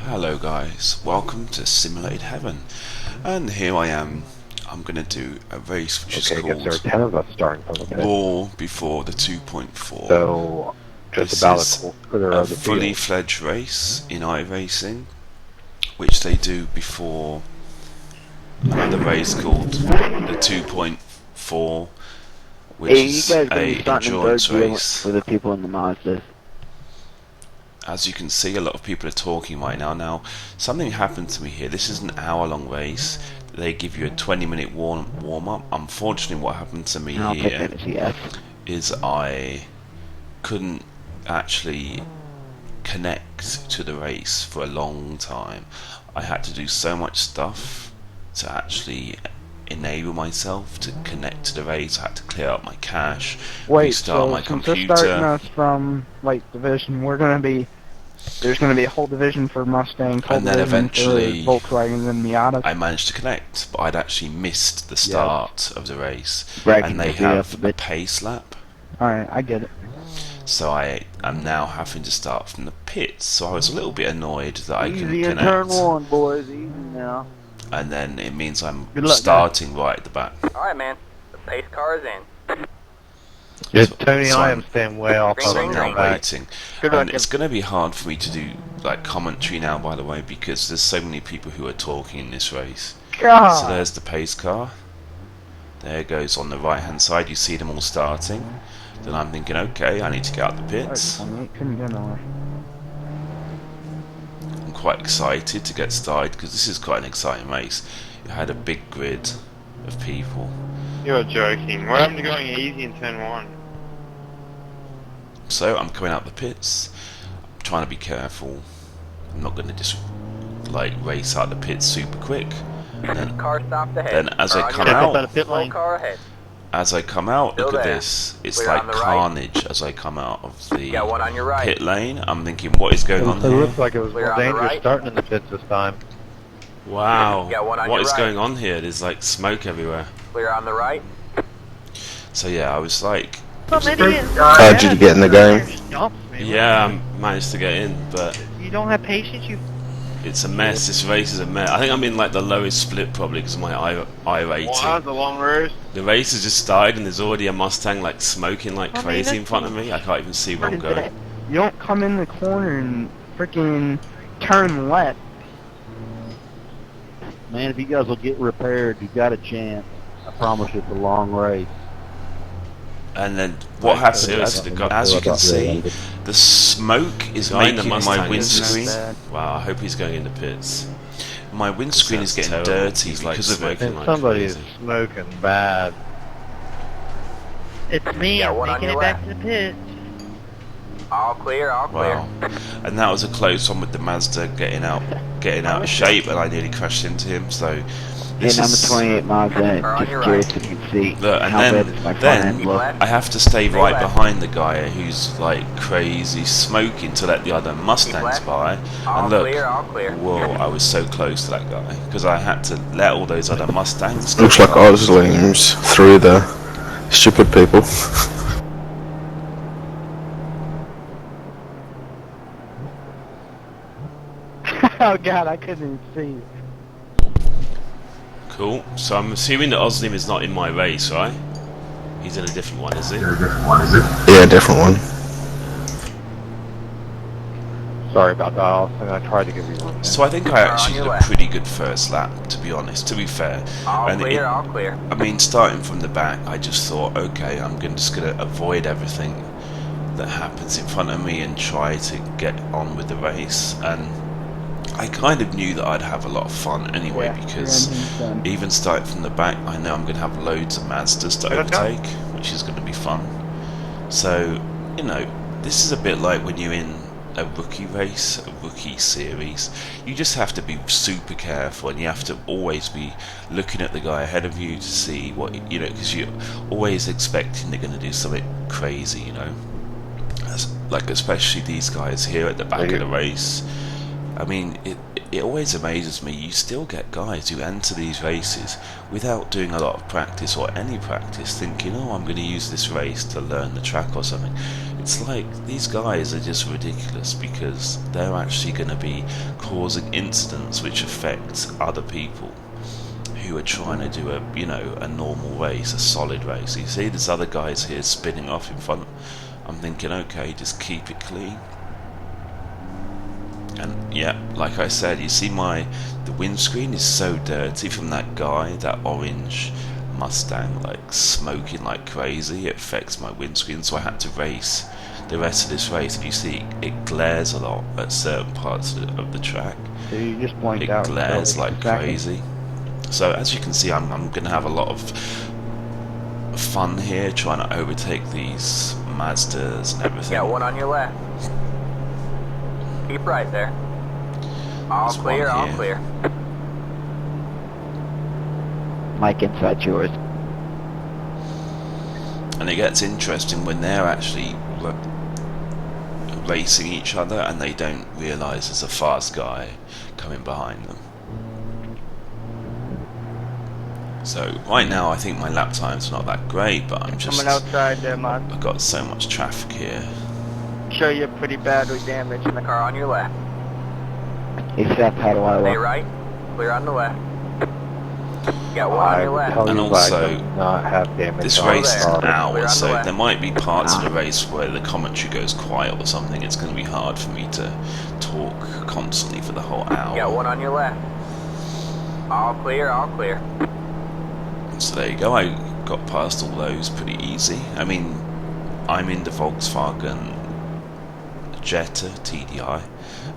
Hello guys, welcome to Simulated Heaven, and here I am. I'm going to do a race which is Okay, I guess there are called 10 of us starting from the pit. Raw before the 2.4. So, just This about is a quarter a of the fully field. fledged race in iRacing, which they do before another race called the 2.4, which Hey, you is guys gonna a be starting in third endurance gear race. for the people in the Mazda. As you can see, a lot of people are talking right now. Now, something happened to me here. This is an hour-long race. They give you a 20-minute warm-up. Unfortunately, what happened to me I'll pick here that as yes. is I couldn't actually connect to the race for a long time. I had to do so much stuff to actually enable myself to connect to the race. I had to clear out my cache, Wait, restart so my since they're starting computer, us from like division, there's gonna be a whole division for Mustang, whole and then division eventually for Volkswagen and Miata. I managed to connect, but I'd actually missed the start of the race, Bragging and they your feet up have a a bit. pace lap, Alright, I get it. so I am now having to start from the pits. So I was a little bit annoyed that I couldn't Easy in turn connect, one, boys. Easy now. and then it means I'm Good luck, starting right at the back. Alright, man. The pace car is in. Yeah, So- Tony so and I I'm- am staying way off Green, So on I'm green, now green. waiting, Good and luck, it's going to be hard for me to do like commentary now, by the way, because there's so many people who are talking in this race. So God! there's the pace car. There it goes on the right hand side. You see them all starting. Then I'm thinking, okay, I need to get out the pits. 28 couldn't get nowhere. I'm quite excited to get started because this is quite an exciting race. It had a big grid of people. You're joking. What happened to going easy in turn one? So I'm coming out the pits. I'm trying to be careful. I'm not going to just like race out the pits super quick. And then, Car stopped ahead. then as I Car on come your right. out, Slow car ahead. as I come out, Still look at there. this. It's Clear like on the right. carnage as I come out of the Got one on your right. pit lane. I'm thinking, what is going on It here? looks like it was Clear more on the dangerous right. starting in the pits this time. Wow, Got one on what your is right. going on here? There's like smoke everywhere. Clear on the right. So yeah, I was like, How'd you get in the game? yeah, I managed to get in, but You don't have patience, you... it's a mess. This race is a mess. I think I'm in like the lowest split probably because of my I rating. Wow, it's a long race. The race has just started and there's already a Mustang like smoking like I mean, crazy in that's front of me. I can't even see where I'm going. You don't come in the corner and freaking turn left. Man, if you guys will get repaired, you got a chance. I promise you it's a long race. And then what happens as you can see, the smoke is Behind making the my Mustang, windscreen. isn't it? Wow, I hope he's going in the pits. My windscreen is getting dirty because of it. And somebody is smoking bad. It's me, Got I'm one on making your it back left. to the pit. All clear, all clear. Wow, and that was a close one with the Mazda getting out of shape, and I nearly crashed into him. So this Getting on the is 28 Mazda, Car on just your curious right. if you can see look, and how bad then does my front end look. I have to stay Stay right left. behind the guy who's like crazy smoking to let the other Mustangs left. by. All And look, clear, all clear. whoa, I was so close to that guy because I had to let all those other Mustangs. Looks like Oslings through the stupid people. Oh god, I couldn't even see. Cool. So I'm assuming that Oslim is not in my race, right? He's in a different one, is he? Yeah, different one. Sorry about that, Austin. I tried to give you one. So I think I actually did a pretty good first lap, to be honest, to be fair. All And clear, all clear. I mean, starting from the back, I just thought, okay, just going to avoid everything that happens in front of me and try to get on with the race. And I kind of knew that I'd have a lot of fun anyway, Yeah, because your engine's done. even starting from the back, I know I'm going to have loads of Mazdas to overtake, which is going to be fun. So, you know, this is a bit like when you're in a rookie race, a rookie series. You just have to be super careful, and you have to always be looking at the guy ahead of you to see what, you know, because you're always expecting they're going to do something crazy, you know. Like especially these guys here at the back of the race. I mean, it always amazes me. You still get guys who enter these races without doing a lot of practice or any practice, thinking, oh, I'm going to use this race to learn the track or something. It's like these guys are just ridiculous because they're actually going to be causing incidents which affect other people who are trying to do a normal race, a solid race. You see there's other guys here spinning off in front. I'm thinking, okay, just keep it clean. And yeah, like I said, you see the windscreen is so dirty from that guy, that orange Mustang, like smoking like crazy. It affects my windscreen, so I had to race the rest of this race. If you see, it glares a lot at certain parts of the track. So you just point It out. glares like crazy. So as you can see, I'm going to have a lot of fun here trying to overtake these Mazdas and everything. Got one on your left. Keep right there. All There's clear, one all here. clear. Mike, inside yours. And it gets interesting when they're actually racing each other and they don't realise there's a fast guy coming behind them. So right now I think my lap time's not that great, but I'm just... Coming outside there, Mod. I've got so much traffic here. Show you pretty badly damaged. Car on your left. Hey Seth, how do I Stay look? right. Clear on the left. Got one on I your would left. tell And you also, I do not have damage This on race the is car. an Clear hour, on the so left. there might be parts of the race where the commentary goes quiet or something. It's going to be hard for me to talk constantly for the whole Got hour. one on your left. All clear, all clear. So there you go, I got past all those pretty easy. I mean, I'm in the Volkswagen Jetta TDI,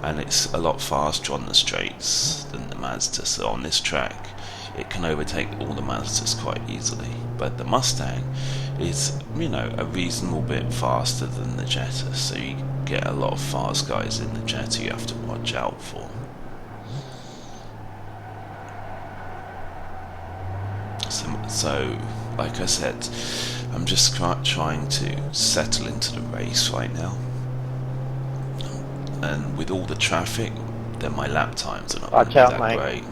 and it's a lot faster on the straights than the Mazda, so on this track it can overtake all the Mazdas quite easily. But the Mustang is, a reasonable bit faster than the Jetta, so you get a lot of fast guys in the Jetta you have to watch out for. So, like I said, I'm just trying to settle into the race right now. And with all the traffic, then my lap times are not Watch that out, mate. great.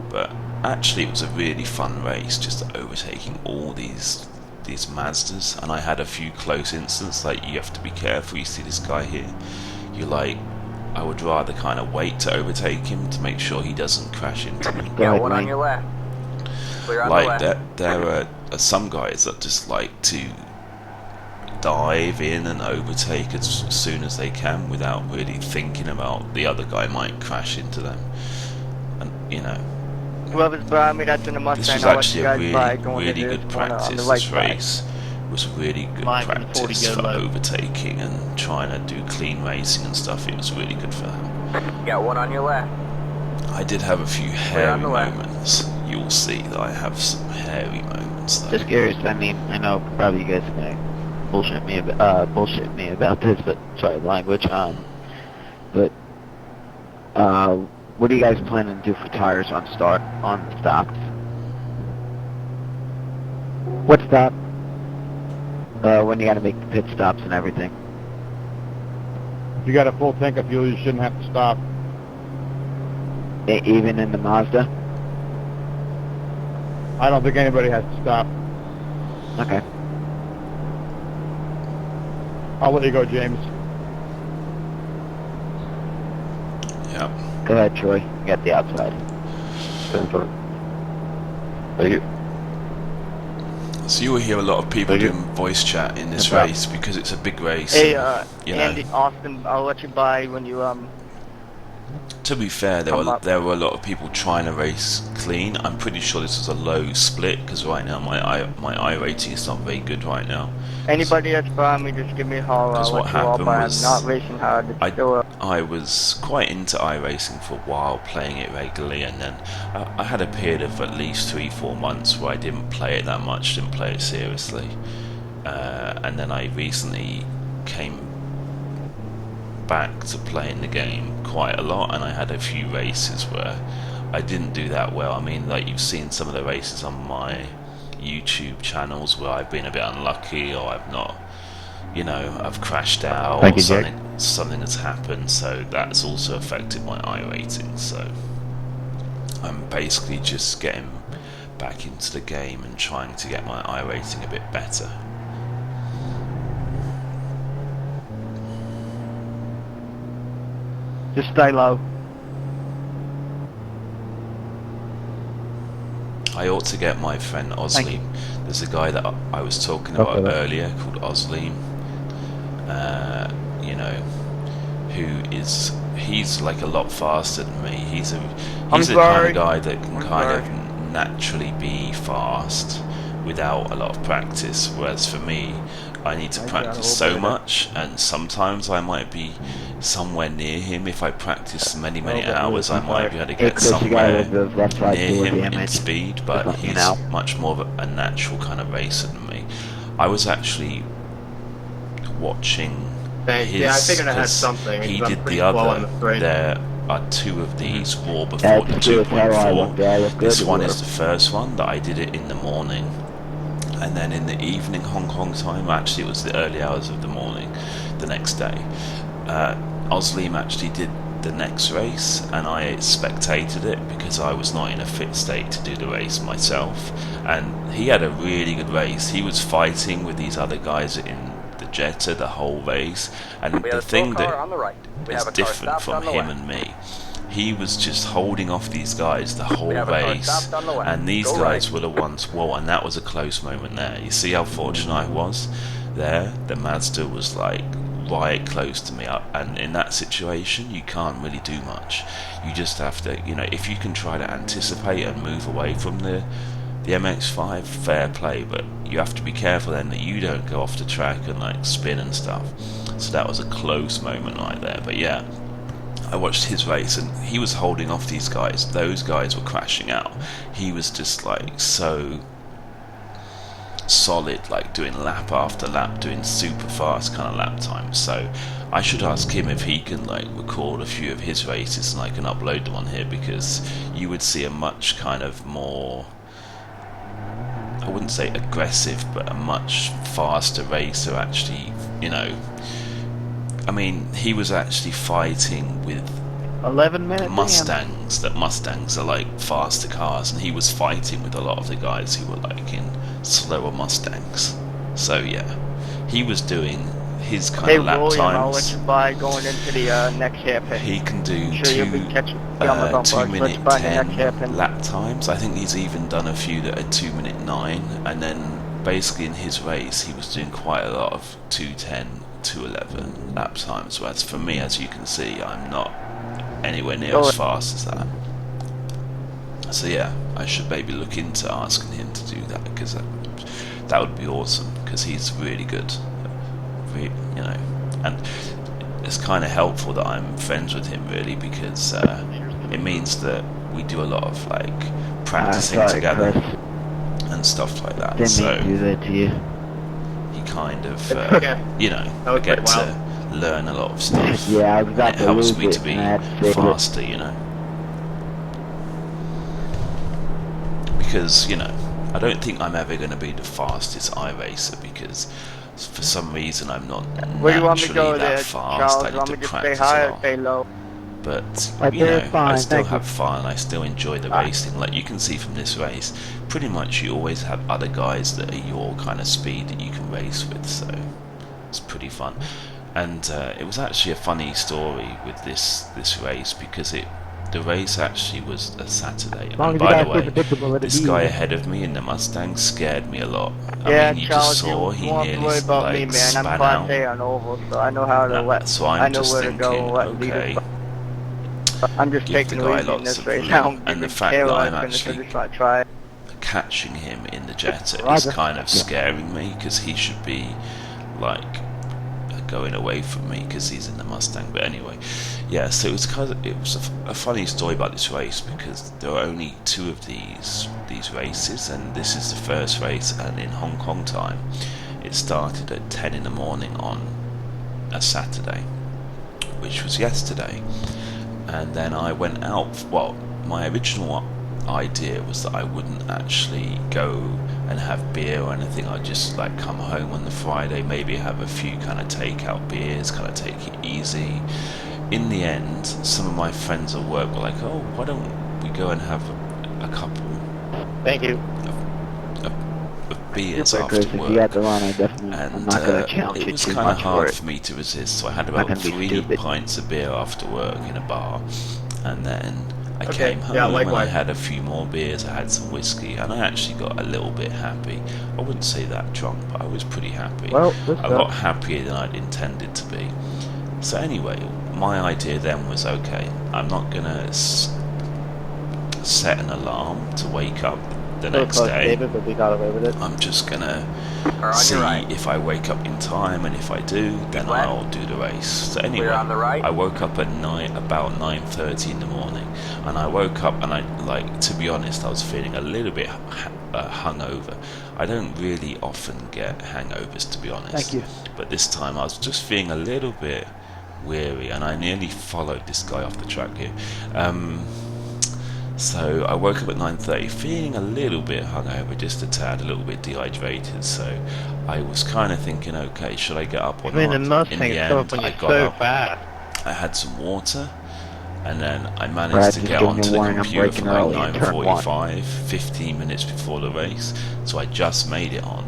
But actually, it was a really fun race, just overtaking all these Mazdas. And I had a few close incidents, like you have to be careful. You see this guy here, I would rather kind of wait to overtake him to make sure he doesn't crash into me. Go Got ahead, one on Mike. your left. Clear on the Like left. there are some guys that just like to dive in and overtake as soon as they can without really thinking about the other guy might crash into them. And Whoever's behind me, that's in the this Mustang. was I'll let you actually a guys by really, going really into good this one on practice. the right This side. race was really good Mike, I'm 40 practice go for low. overtaking and trying to do clean racing and stuff. It was really good for that. Got one on your left. I did have a few on hairy the left. moments. You'll see that I have some hairy moments though. Just curious. I mean, I know probably you guys are gonna bullshit me about this, but sorry, language. But what are you guys planning to do for tires on stops? What stop? When you got to make the pit stops and everything. If you got a full tank of fuel, you shouldn't have to stop. Even in the Mazda. I don't think anybody has to stop. Okay. I'll let you go, James. Yeah. Go ahead, Troy. You got the outside. Thank you. So you will hear a lot of people Thank you. doing voice chat in this No problem. race because it's a big race. Hey, you know. Andy, Austin, I'll let you by when you, To be fair, there Come were up. a lot of people trying to race clean. I'm pretty sure this was a low split because right now my I rating is not very good right now. anybody that's behind me, just give me a holler. Because I'll what let you all happened by. I'm was not racing hard. It's still I was quite into iRacing for a while, playing it regularly, and then I had a period of at least 3-4 months where I didn't play it that much, didn't play it seriously, and then I recently came back to playing the game quite a lot, and I had a few races where I didn't do that well. I mean, like you've seen some of the races on my YouTube channels where I've been a bit unlucky, or I've not, I've crashed out, Thank or you, Jake. something has happened, so that's also affected my iRating. So I'm basically just getting back into the game and trying to get my iRating a bit better. Just stay low. I ought to get my friend Thank you. Osleem. There's a guy that I was talking about earlier called Osleem. You know, he's like a lot faster than me. He's the kind sorry. of guy that can I'm kind sorry. of naturally be fast without a lot of practice, whereas for me, I need to I got a practice little so bit of- much, and sometimes I might be somewhere near him. If I practice many hours, I might be able to Hey, get Chris, you somewhere gotta live the left side near door him in damage. speed, Just but letting you he's know. much more of a natural kind of racer than me. I was actually watching Thanks. his, Yeah, I figured I had 'cause something. he because I'm did pretty the slow on other. the straight. There are two of these War Before That's the good. How I 2.4. look, I look This good, one or- is the first one that I did it in the morning, and then in the evening Hong Kong time, actually it was the early hours of the morning the next day, Osleem actually did the next race, and I spectated it because I was not in a fit state to do the race myself, and he had a really good race. He was fighting with these other guys in the Jetta the whole race, and We the have a thing car that on the right. We is have a car different stopped from on the him left. and me, he was just holding off these guys the whole We have a car race, stopped on the left. and these Go guys right. were the ones, well, and that was a close moment there. You see how fortunate I was there? The Mazda was like right close to me, and in that situation you can't really do much. You just have to, you know, if you can try to anticipate and move away from the MX-5, fair play, but you have to be careful then that you don't go off the track and like spin and stuff. So that was a close moment right there. But yeah, I watched his race and he was holding off these guys. Those guys were crashing out. He was just like so solid, like doing lap after lap, doing super fast kind of lap times. So I should ask him if he can like record a few of his races and I can upload them on here, because you would see a much kind of more, I wouldn't say aggressive, but a much faster racer actually, you know. I mean, he was actually fighting with 11 minutes. Mustangs, that Mustangs are like faster cars, and he was fighting with a lot of the guys who were like in slower Mustangs. So yeah, he was doing his kind Hey of lap William, I'll let times. you by going into the next hairpin. He can do I'm sure you'll be catching me on the bump 2 bars. Let's minute find the 10 next hairpin. lap times. I think he's even done a few that are 2 minute 9, and then basically in his race he was doing quite a lot of 2:10, 2:11 lap times, whereas for me, as you can see, I'm not anywhere near as fast as that. So yeah, I should maybe look into asking him to do that, because that would be awesome, because he's really good, you know, and it's kind of helpful that I'm friends with him, really, because it means that we do a lot of like practicing sorry, together Chris. and stuff like that. Didn't So mean to do that to you. you kind of, Okay. you know, That was get pretty to learn a lot of stuff. Yeah, I was And about it to helps lose me it, to be and I had to save it. faster, you know. Because, you know, I don't think I'm ever going to be the fastest iRacer, because for some reason I'm not Where do you want me to naturally go that there, fast. Charles? I You want need me to to stay practice high a or lot. stay low? But, Right you there know, is fine, I still thank have you. fun. I still enjoy the racing. Like you can see from this race, pretty much you always have other guys that are your kind of speed that you can race with, so it's pretty fun. And it was actually a funny story with this race, because the race actually was a Saturday. long And as you by guys the stay way, predictable, it'll this be guy easy. ahead of me in the Mustang scared me a lot. I Yeah, mean, you Charles, just saw you he won't have to nearly worry about like me, man. I'm span Class out. A on oval, so I know how to let. So I'm I know just where to go thinking, and what okay, leaders. I'm just give the taking it guy easy in lots this of race. room. I don't And the even fact care that what I'm I finish. I actually just want to try. catching him in the Jetta is Roger. kind of scaring me, because he should be like going away from me because he's in the Mustang. But anyway, yeah, so it was a funny story about this race, because there are only 2 of these races, and this is the first race, and in Hong Kong time it started at 10 in the morning on a Saturday, which was yesterday. And then I went out. Well, my original idea was that I wouldn't actually go and have beer or anything. I'd just like come home on the Friday, maybe have a few kind of takeout beers, kind of take it easy. In the end, some of my friends at work were like, "Oh, why don't we go and have a couple Thank you. of beers Chris, after if you work, got the run, I'm and not going to challenge it you was too kind of much hard for for it. me to resist. So I had Not about gonna be 3 stupid. pints of beer after work in a bar, and then I Okay, came home yeah, and I likewise. had a few more beers. I had some whiskey, and I actually got a little bit happy. I wouldn't say that drunk, but I was pretty happy. Well, this A lot sucks. happier than I'd intended to be. So anyway, my idea then was, okay, I'm not gonna set an alarm to wake up the So next close, day. David, but we got away with it. I'm just gonna Or on see your right. if I wake up in time, and if I do, then left. I'll do the race. So Clear anyway, on the right. I woke up at night about 9:30 in the morning, and I woke up and to be honest, I was feeling a little bit hungover. I don't really often get hangovers, to be honest. Thank you. But this time I was just feeling a little bit weary, and I nearly followed this guy off the track here. So I woke up at 9:30 feeling a little bit hungover, just a tad, a little bit dehydrated. So I was kind of thinking, okay, should I get up or I mean, not? the In Mustang the is end, coming up when I you're got so up, fast. I had some water, and then I Brad, managed to just get give me onto a the warning, I'm computer braking for like early in turn 9:45, 15 minutes before the race. So I just made it on.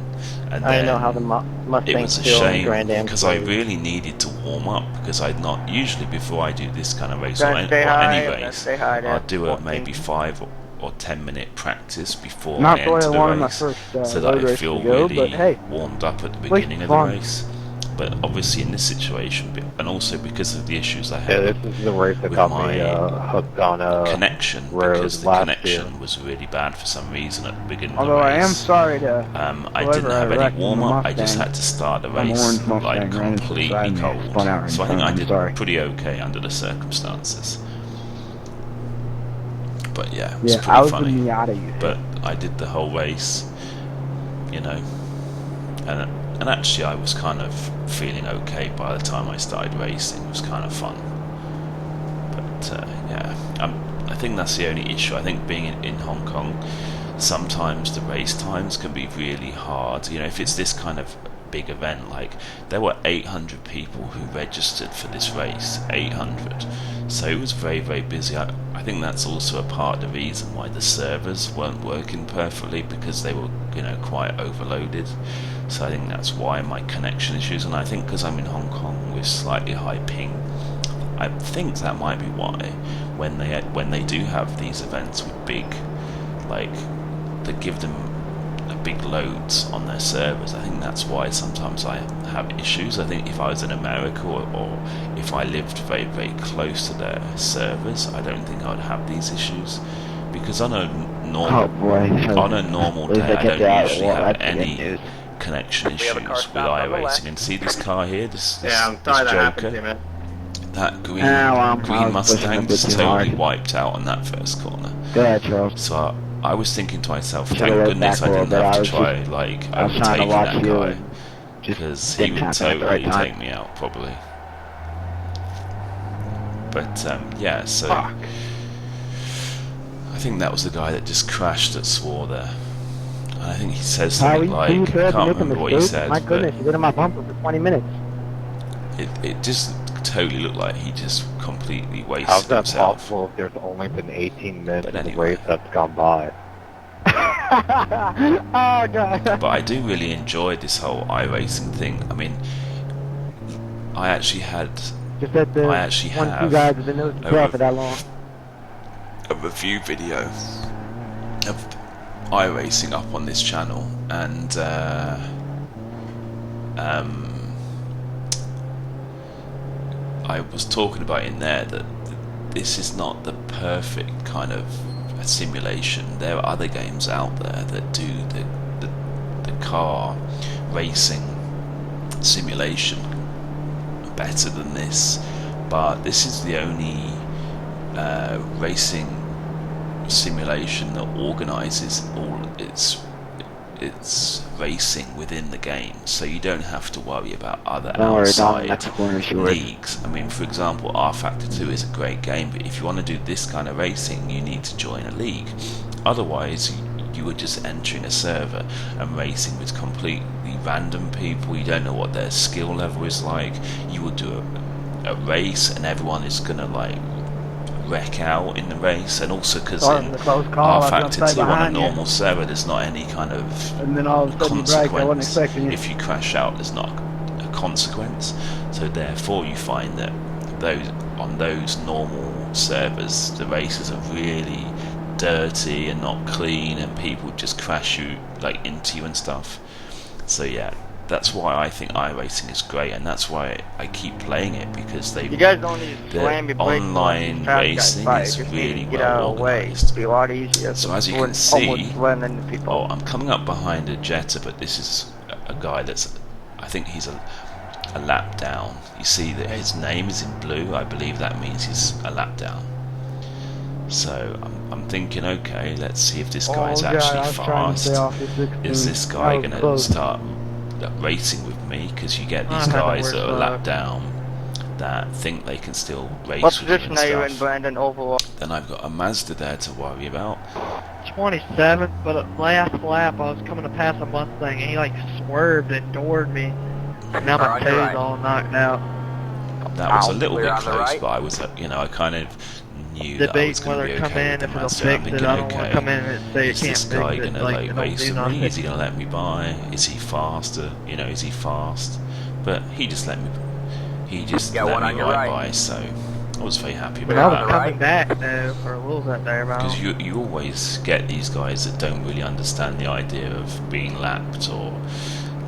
And I then know how the it Mustang was a feels in shame Grand Am. because I really needed to warm up, because I'd not usually, before I do this kind of race or, Gotta stay or high, any gotta race, stay high I'll there. do a 14. maybe 5 or 10 minute practice before Not I the way enter I the wanted my race, first so road that I race feel to go, really but hey, warmed up at the least beginning of it's the fun. race. But obviously in this situation, and also because of the issues I Yeah, had this is the race that with got my me hooked on connection, road because the last connection year. was really bad for some reason at the beginning although of the I am race. sorry to I whoever didn't have I any wrecked in the warm up. I just Mustang. had to start the Some race orange Mustang like ran into the completely side of me and spun out cold. in So I think front. I I'm did sorry. pretty okay under the circumstances. But yeah, it was Yeah, I pretty was funny. the Miata you hit. But I did the whole race, you know, and actually I was kind of feeling okay by the time I started racing. It was kind of fun. But yeah, I think that's the only issue. I think being in Hong Kong, sometimes the race times can be really hard. You know, if it's this kind of big event, like there were 800 people who registered for this race, 800. So it was very, very busy. I think that's also a part of the reason why the servers weren't working perfectly, because they were, you know, quite overloaded. So I think that's why my connection issues, and I think because I'm in Hong Kong with slightly high ping, I think that might be why when they do have these events with big, like, they give them big loads on their servers, I think that's why sometimes I have issues. I think if I was in America, or if I lived very, very close to their servers, I don't think I would have these issues, because on a normal day I don't usually have any connection issues with iRacing. And see this car here, this I'm sorry that happened to you, Joker, man. that green I green was pushing a Mustang bit just too totally hard. wiped out on that first corner. Go ahead, Charles. So I was thinking to myself, Should've thank let goodness back I a didn't little have bit. to try like I was trying to overtaking watch that you guy, and just because he didn't would happen at the totally right time. take me out probably. But yeah, so Fuck. I think that was the guy that just crashed that swore there. And I think he says How something you like, you I could can't make a remember what he mistake? said, My but goodness, you did in my bumper for 20 minutes. it just totally looked like he just completely wasted How's that himself. possible if there's only been 18 minutes But of the anyway. race that's gone by? Oh, God. But I do really enjoy this whole iRacing thing. I mean, I actually had Just that the I actually one have two guys have been nosing tail for that long. a review video of iRacing up on this channel, and I was talking about in there that this is not the perfect kind of simulation. There are other games out there that do the car racing simulation better than this, but this is the only racing simulation that organises all its racing within the game, so you don't have to worry about other Don't worry, Dom, outside next corner is yours. leagues. I mean, for example, R Factor 2 is a great game, but if you want to do this kind of racing, you need to join a league. Otherwise, you were just entering a server and racing with completely random people. You don't know what their skill level is like. You will do a race, and everyone is gonna like wreck out in the race, and also because Sorry in for the close call. I was R-Factor gonna 2 stay on a behind you. normal server, there's not any kind of And then all of a sudden you break. I wasn't consequence. expecting you. If you crash out, there's not a consequence. So therefore, you find that on those normal servers, the races are really dirty and not clean, and people just crash you like into you and stuff. So yeah, that's why I think iRacing is great, and that's why I keep playing it, because You guys don't need to the slam your brakes online racing is really get out well of the way. organised. It'd be a lot easier. So as you than can see, almost slamming into people. oh, I'm coming up behind a Jetta, but this is a guy that's, I think he's a lap down. You see that his name is in blue. I believe that means he's a lap down. So I'm thinking, okay, let's see if this guy's God, I actually was trying to stay fast. off the 16. Is this I guy was going to close. start racing with me? Because you get these I've had the guys worst that are luck. lap down that think they can still race What with you position and are you in, stuff. Brandon, overall? Then I've got a Mazda there to worry about. 27, but at last lap I was coming to pass a Mustang and he like swerved and doored me. Now my Roger, tail's right. all knocked out. That was a Out, little clear bit on the close, right. but I was, I kind of knew that I Debate was going to whether be to come okay in, with if the it'll Mazda. I'm fix it. thinking, I don't want to okay, come in and say it is can't this fix guy it. going to Like, like it don't race do with me? nothing. Is he going to let me by? Is he faster? Is he fast? But he just let me. He just Got let one me on your right right. by, so I was very happy But I about was that. coming back though for a little bit there, about. Because you always get these guys that don't really understand the idea of being lapped, or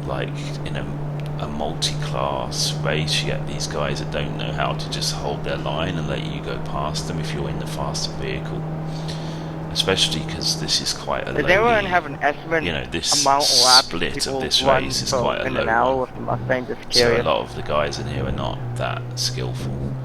like in a multi-class race, you get these guys that don't know how to just hold their line and let you go past them if you're in the faster vehicle. Especially because this is quite a Does anyone lowly, have an estimate this amount of laps split of people this run race is for quite a in low an hour one. with the Mustang? Just So a curious. lot of the guys in here are not that skillful.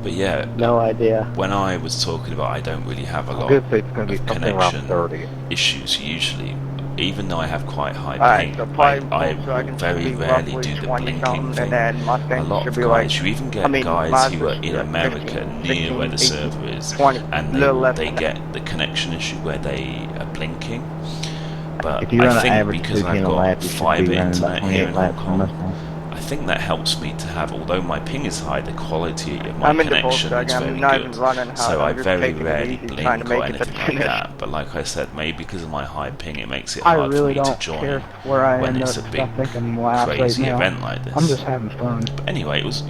But yeah, No idea. when I was talking about I don't really have a lot Good say it's going to be of something around connection 30. issues usually, even though I have quite high Alright, ping, so probably I Volkswagen very should be rarely roughly do the 20 blinking something, thing. and then A Mustang lot should of be guys, like, you even get I mean, guys who Mazda are should in be like America 15, near where the 16, server is, 20, and little less they than get the connection issue where they are blinking. But If you run I an think average because 15 I've a got lap, you should fiber be running about internet here 28 in Hong laps on Kong, Mustang. I think that helps me to have, although my ping is high, the quality of my I'm in the connection is Volkswagen, very I'm not good. even running hard, So I I'm just very taking it rarely easy, trying to blink or make it to anything the like finish. that. But like I said, maybe because of my high ping, it makes it I hard for really me to don't join care where I when end it's up. a big, Stop thinking laps right crazy now. event like this. I'm just having fun. But anyway, it was,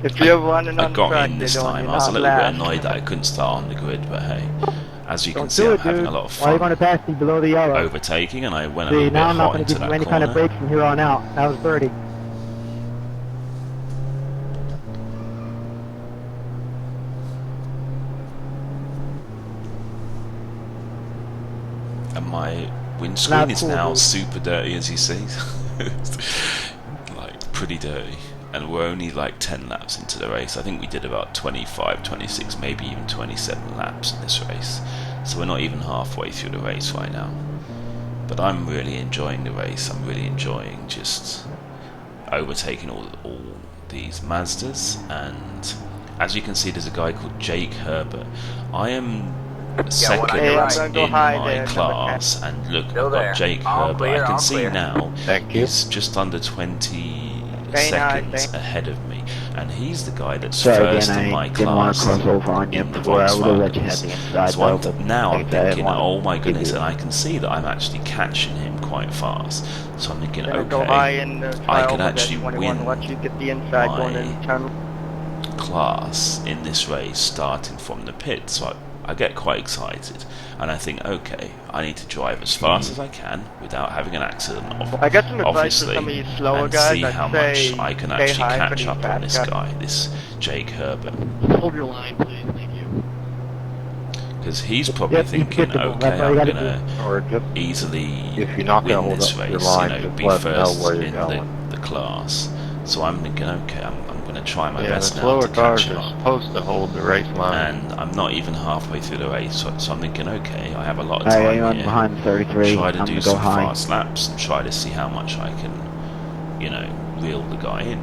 If you're running I on the got track, in they this don't, time. you're I was a not little bit last. annoyed that I couldn't start on the grid, but hey, as you can Don't see, do I'm it, having dude. a lot of Why are you fun going to pass me below the yellow? overtaking, and I went a See, little bit now I'm not hot going to into give you that any kind of corner. breaks from here on out. That was 30. And my windscreen is cool, now dude. super dirty, as you see. Like, pretty dirty. And we're only like 10 laps into the race. I think we did about 25, 26, maybe even 27 laps in this race. So we're not even halfway through the race right now. But I'm really enjoying the race. I'm really enjoying just overtaking all these Mazdas. And as you can see, there's a guy called Jake Herbert. I am second one on your right. I'm gonna go in high my there, number class, and look, Still I've got there. Jake All Herbert. clear, I can all see clear. now Thank you. he's just under 20 Stay high, seconds stay- ahead of me, and he's the guy that's Sorry first again, in my I didn't want class to cross over on you in the before I would have let you have Volkswagens. the inside So I'm though, but now like I'm I said, I thinking, didn't oh my want to give goodness, you- and I can see that I'm actually catching him quite fast. So I'm thinking, Gonna go high in the I trial could with actually that 21 to win let you get the inside going my in turn. class in this race starting from the pit, so I get quite excited, and I think, okay, I need to drive as fast as I can without having an accident, I got some advice for obviously, some of you slower and guys. see I'd how say much I can stay actually high for catch these up on fast this guys. guy, this Jake Herbert, Hold your line, please. Thank you. because he's probably Yep, thinking, predictable. okay, That's all you I'm gotta gonna Or just, easily if you're not going win to hold this up your race, line, you know, just be let them know first where you're in going. the class. So I'm thinking, okay, I'm going to try my Yeah, best the now slower to cars catch him are up. supposed to hold the race line. And I'm not even halfway through the race, so I'm thinking, okay, I have a lot of Alright, time anyone here. behind 33, Try I'm to going do to go some high. fast laps and try to see how much I can, you know, reel the guy in.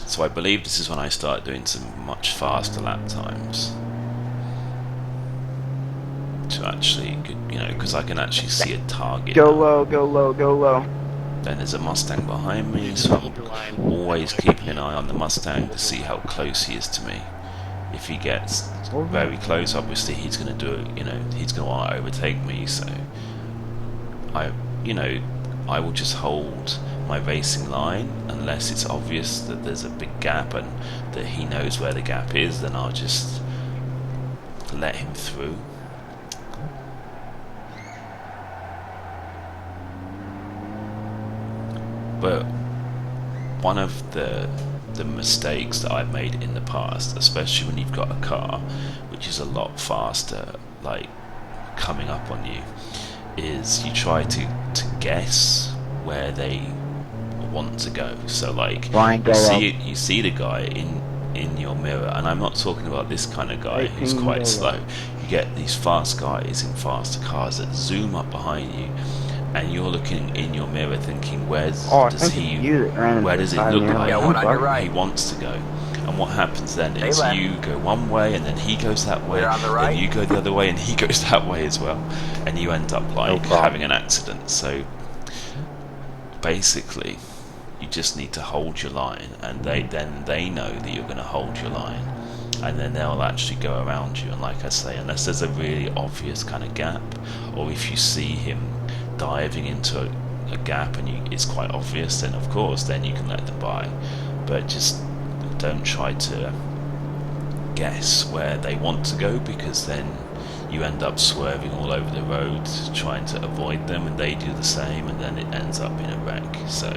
So I believe this is when I start doing some much faster lap times. to actually, you know, because I can actually see a target. Go low, go low, go low. Then there's a Mustang behind me, so I'm always keeping an eye on the Mustang to see how close he is to me. If he gets very close, obviously he's going to do it, you know, he's going to want to overtake me, so I will just hold my racing line unless it's obvious that there's a big gap and that he knows where the gap is, then I'll just let him through. But one of the mistakes that I've made in the past, especially when you've got a car which is a lot faster, like coming up on you, is you try to guess where they want to go. So like you see the guy in your mirror, and I'm not talking about this kind of guy who's quite slow. You get these fast guys in faster cars that zoom up behind you, and you're looking in your mirror thinking, where does it look like he wants to go? And what happens then is you go one way and then he goes that way, then you go the other way and he goes that way as well, and you end up like having an accident. So basically you just need to hold your line, and they know that you're going to hold your line, and then they'll actually go around you. And like I say, unless there's a really obvious kind of gap, or if you see him diving into a gap and it's quite obvious, then of course then you can let them by. But just don't try to guess where they want to go, because then you end up swerving all over the road trying to avoid them, and they do the same, and then it ends up in a wreck. So,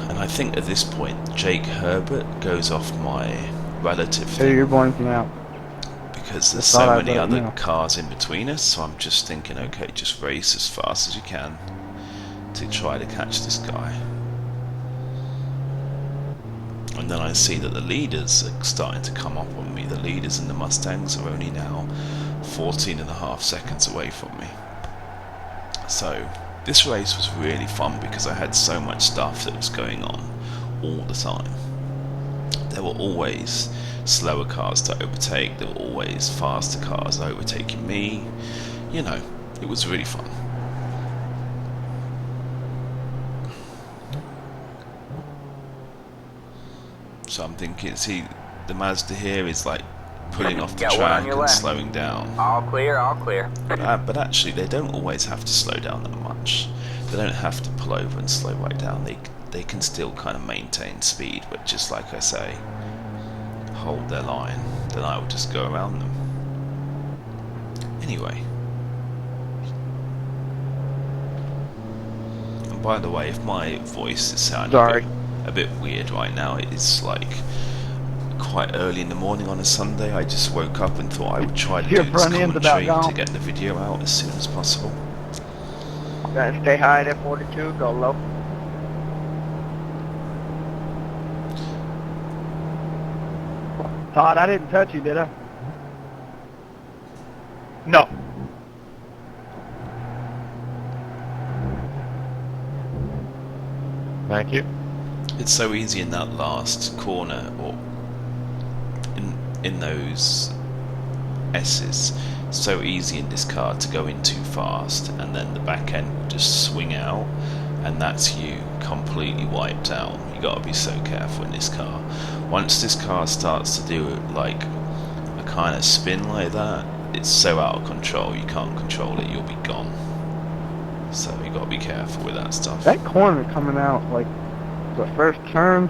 and I think at this point Jake Herbert goes off my relative So you're blanking out. because there's so many other cars in between us, so I'm just thinking, okay, just race as fast as you can to try to catch this guy. And then I see that the leaders are starting to come up on me. The leaders in the Mustangs are only now 14.5 seconds away from me. So this race was really fun because I had so much stuff that was going on all the time. There were always slower cars to overtake, there were always faster cars overtaking me. You know, it was really fun. So I'm thinking, see, the Mazda here is like pulling off the track and slowing down. All clear, all clear. But actually, they don't always have to slow down that much. They don't have to pull over and slow right down. They can still kind of maintain speed, but just like I say, hold their line. Then I will just go around them. Anyway. And by the way, if my voice is sounding a bit weird right now, it is like quite early in the morning on a Sunday. I just woke up and thought I would try to do this commentary to get the video out as soon as possible. Gotta stay high at 42, go low. Todd, I didn't touch you, did I? No. Thank you. It's so easy in that last corner, or in those S's, so easy in this car to go in too fast, and then the back end will just swing out, and that's you completely wiped out. You gotta be so careful in this car. Once this car starts to do like a kind of spin like that, it's so out of control, you can't control it, you'll be gone. So you gotta be careful with that stuff. That corner coming out, like the first turn,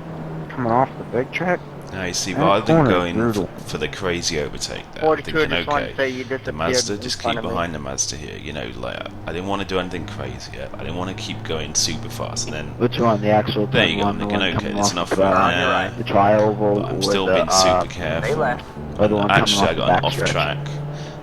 coming off the big track. Now you see, rather than going for the crazy overtake there, I'm thinking, okay, the Mazda, just keep behind the Mazda here, you know, like, I didn't want to do anything crazy yet, I didn't want to keep going super fast, and then, which one, the actual there you go, I'm thinking, okay, there's enough room there, the tri-oval, but I'm still being super careful, actually I got an off track,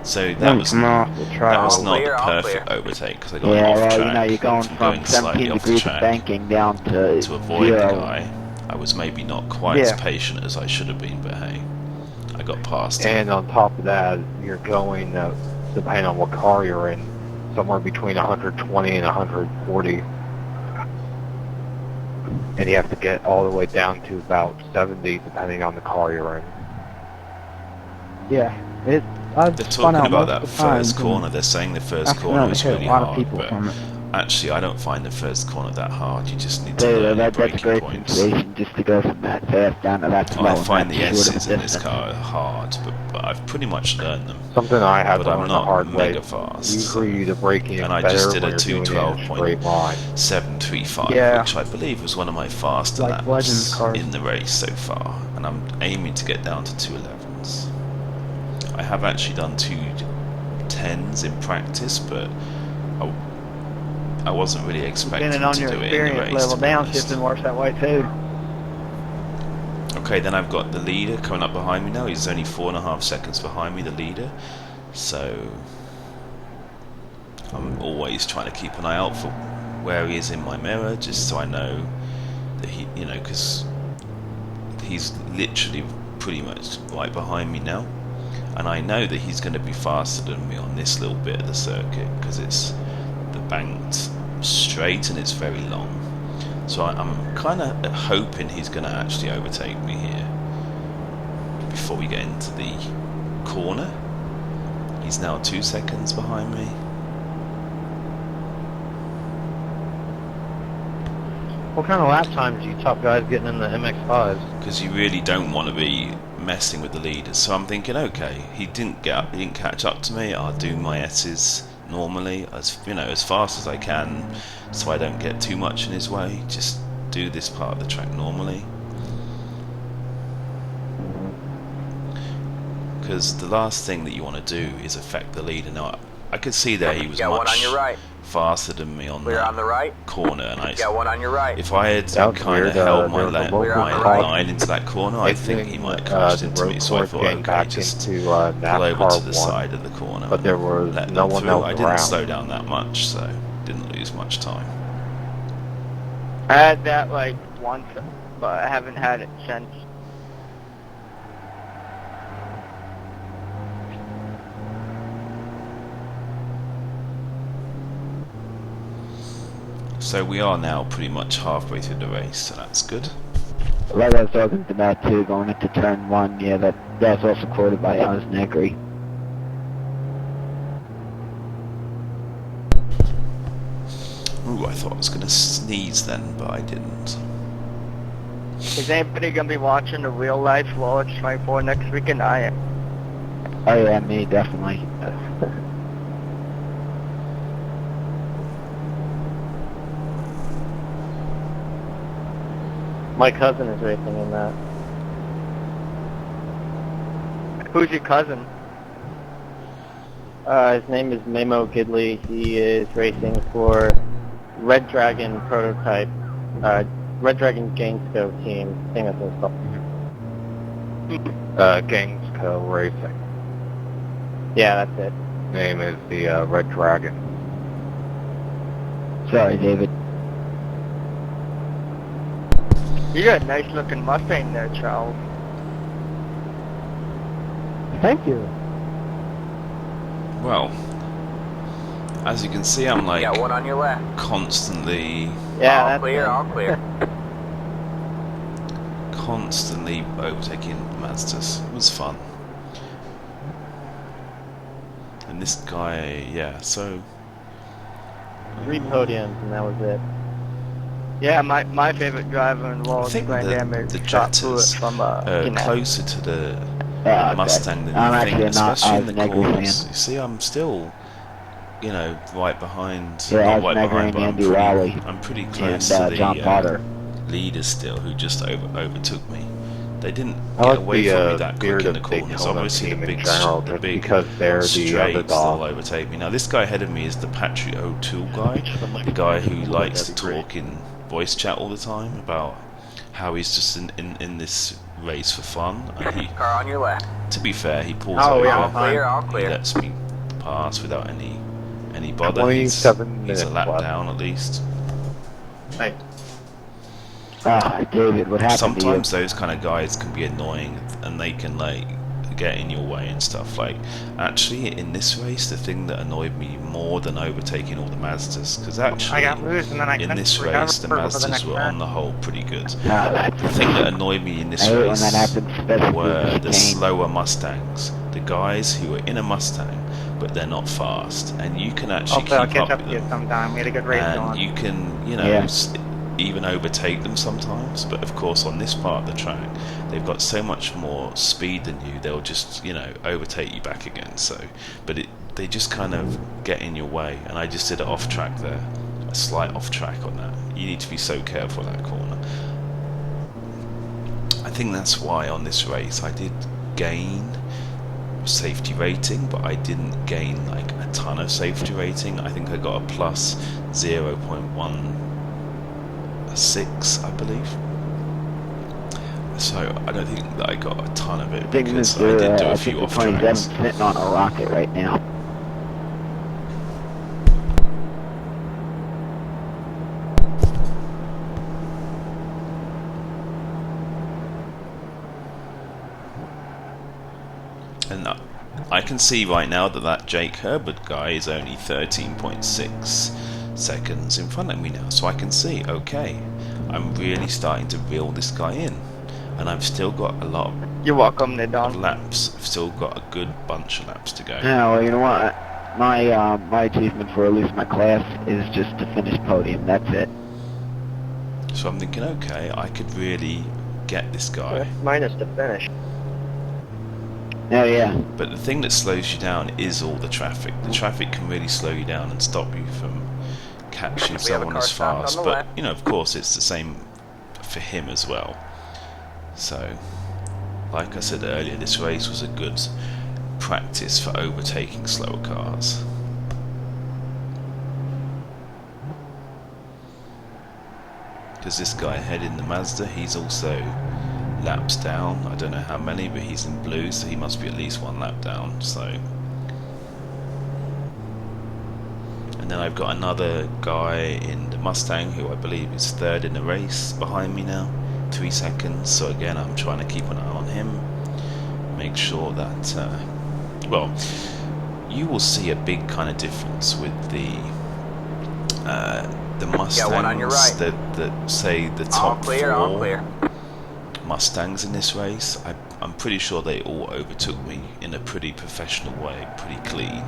so that was not the perfect overtake, because I got an off track, you know, you're going from 17 degrees of banking down to avoid the guy. I was maybe not quite as patient as I should have been, but hey, I got past it. And on top of that, you're going, depending on what car you're in, somewhere between 120 and 140. and you have to get all the way down to about 70 depending on the car you're in. Yeah, I've They're spun talking out about that multiple times first and corner. They're saying the first corner accidentally is hit really a lot of hard, people but from it. actually I don't find the first corner that hard. You just need to So learn your that's a braking great points. sensation just to go from that fast down to that slow. I and find that the short of a S's in this distance. car hard, but I've pretty much learned them. Something I had But to I'm learn the not hard way. mega fast. Usually the braking is And I better just did when a you're doing it in a straight line. 212.735, Yeah. which I believe was one of my faster Like Legends laps cars. in the race so far. And I'm aiming to get down to 211s. I have actually done 210s in practice, but I wasn't really expecting Depending on to your do it in the experience race. level, to be honest. downshifting works that way too. Okay, then I've got the leader coming up behind me now. He's only 4.5 seconds behind me, the leader. So I'm always trying to keep an eye out for where he is in my mirror, just so I know that he, you know, because he's literally pretty much right behind me now. And I know that he's going to be faster than me on this little bit of the circuit, because it's the banked straight and it's very long. So I'm kind of hoping he's going to actually overtake me here before we get into the corner. He's now 2 seconds behind me. What kind of lap times do you top guys getting in the MX-5s? Because you really don't want to be messing with the leaders. So I'm thinking, okay, he didn't catch up to me. I'll do my S's normally, as fast as I can, so I don't get too much in his way. Just do this part of the track normally. Because the last thing that you want to do is affect the leader. Now, I could see there he was Got one on your right. faster than me on Clear that on the right. corner, and I Got one on your right. if I had That was kind of weird, held my, there was a local line into that corner, I think he might have crashed the into road me. So I course thought, getting okay, back just into pull over NASCAR to the 1, side of the corner. but there and was let no them one through. else I didn't around. slow down that much, so didn't lose much time. I had that like once, but I haven't had it since. So we are now pretty much halfway through the race, so that's good. Like I was talking about too, going into turn 1, yeah, that's also quoted by Alice Negri. Ooh, I thought I was going to sneeze then, but I didn't. Is anybody gonna be watching the real life Lowest 24 next weekend? I am. Oh yeah, me, definitely. My cousin is racing in that. Who's your cousin? His name is Memo Gidley. He is racing for Red Dragon prototype, Red Dragon Gainsco team. I think that's what it's called. Gangsco Racing. Yeah, that's it. Name is the Red Dragon. Sorry, David. You got a nice looking Mustang there, Charles. Thank you. Well, as you can see, I'm like Got one on your left. constantly Yeah, all that's clear, it. all clear. constantly overtaking Mazdas. It was fun. And this guy, yeah, so 3 podiums, and that was it. Yeah, my favorite driver in the I world is think Grand the Am Scott Pruitt Jettas from closer to the Okay. Mustang than I'm you think, actually not especially in the Negri corners. fan. You see, I'm still, right behind. Yeah, not right Negri behind, and but Andy Lally I'm pretty close and to the John Potter. leaders still, who just overtook me. They didn't I get like away the from me that quick spirit in the of corners. Daytona Obviously, team the in big, general, the just big because they're the straights, they'll underdog. overtake me. Now, this guy ahead of me is the Patrick O'Toole guy, the guy who likes to talk in voice chat all the time about how he's just in this race for fun. And he, Car on your left. to be fair, he pulls Oh, over. yeah, All clear, all He clear. lets me pass without any bother. He's 27 a minutes lap left. down at least. Ah, David, what happened Sometimes those kind of guys can be annoying, and they can get in your way and stuff. Like, actually, in this race, the thing that annoyed me more than overtaking all the Mazdas, because actually, I got loose and then I in couldn't this recover race, the for the Mazdas next were turn. on the whole pretty good. That's The thing that annoyed me in this I hate when race that happens, especially were in the this game. slower Mustangs. The guys who are in a Mustang, but they're not fast, and you can actually Hopefully I'll keep catch up up with to you them, sometime. We had a good race and going. you can, you know, Yeah. even overtake them sometimes. But of course, on this part of the track, they've got so much more speed than you. They'll just, you know, overtake you back again. So, but they just kind of get in your way, and I just did it off track there, a slight off track on that. You need to be so careful in that corner. I think that's why on this race I did gain safety rating, but I didn't gain like a ton of safety rating. I think I got a plus 0.16, I believe. So I don't think that I got a ton of it Thing because is, I did do a I few think off the 27's tracks. sitting on a rocket right now. And I can see right now that that Jake Herbert guy is only 13.6 seconds in front of me now. So I can see, okay, I'm really starting to reel this guy in. And I've still got a lot You're welcome, of Nidon. laps. I've still got a good bunch of laps to go. Yeah, well, you know what? My achievement for at least my class is just to finish podium. That's it. So I'm thinking, okay, I could really get this guy. Minus the finish. Oh yeah. But the thing that slows you down is all the traffic. The traffic can really slow you down and stop you from catching We have a someone car as stopped fast. on the But, left. you know, of course, it's the same for him as well. So, like I said earlier, this race was a good practice for overtaking slower cars. Because this guy ahead in the Mazda, he's also laps down. I don't know how many, but he's in blue, so he must be at least one lap down. So, and then I've got another guy in the Mustang who I believe is third in the race behind me now, 3 seconds. So again, I'm trying to keep an eye on him, make sure that well, you will see a big kind of difference with the Mustangs one on your right. that say the All top clear, all four clear. Mustangs in this race. I'm pretty sure they all overtook me in a pretty professional way, pretty clean.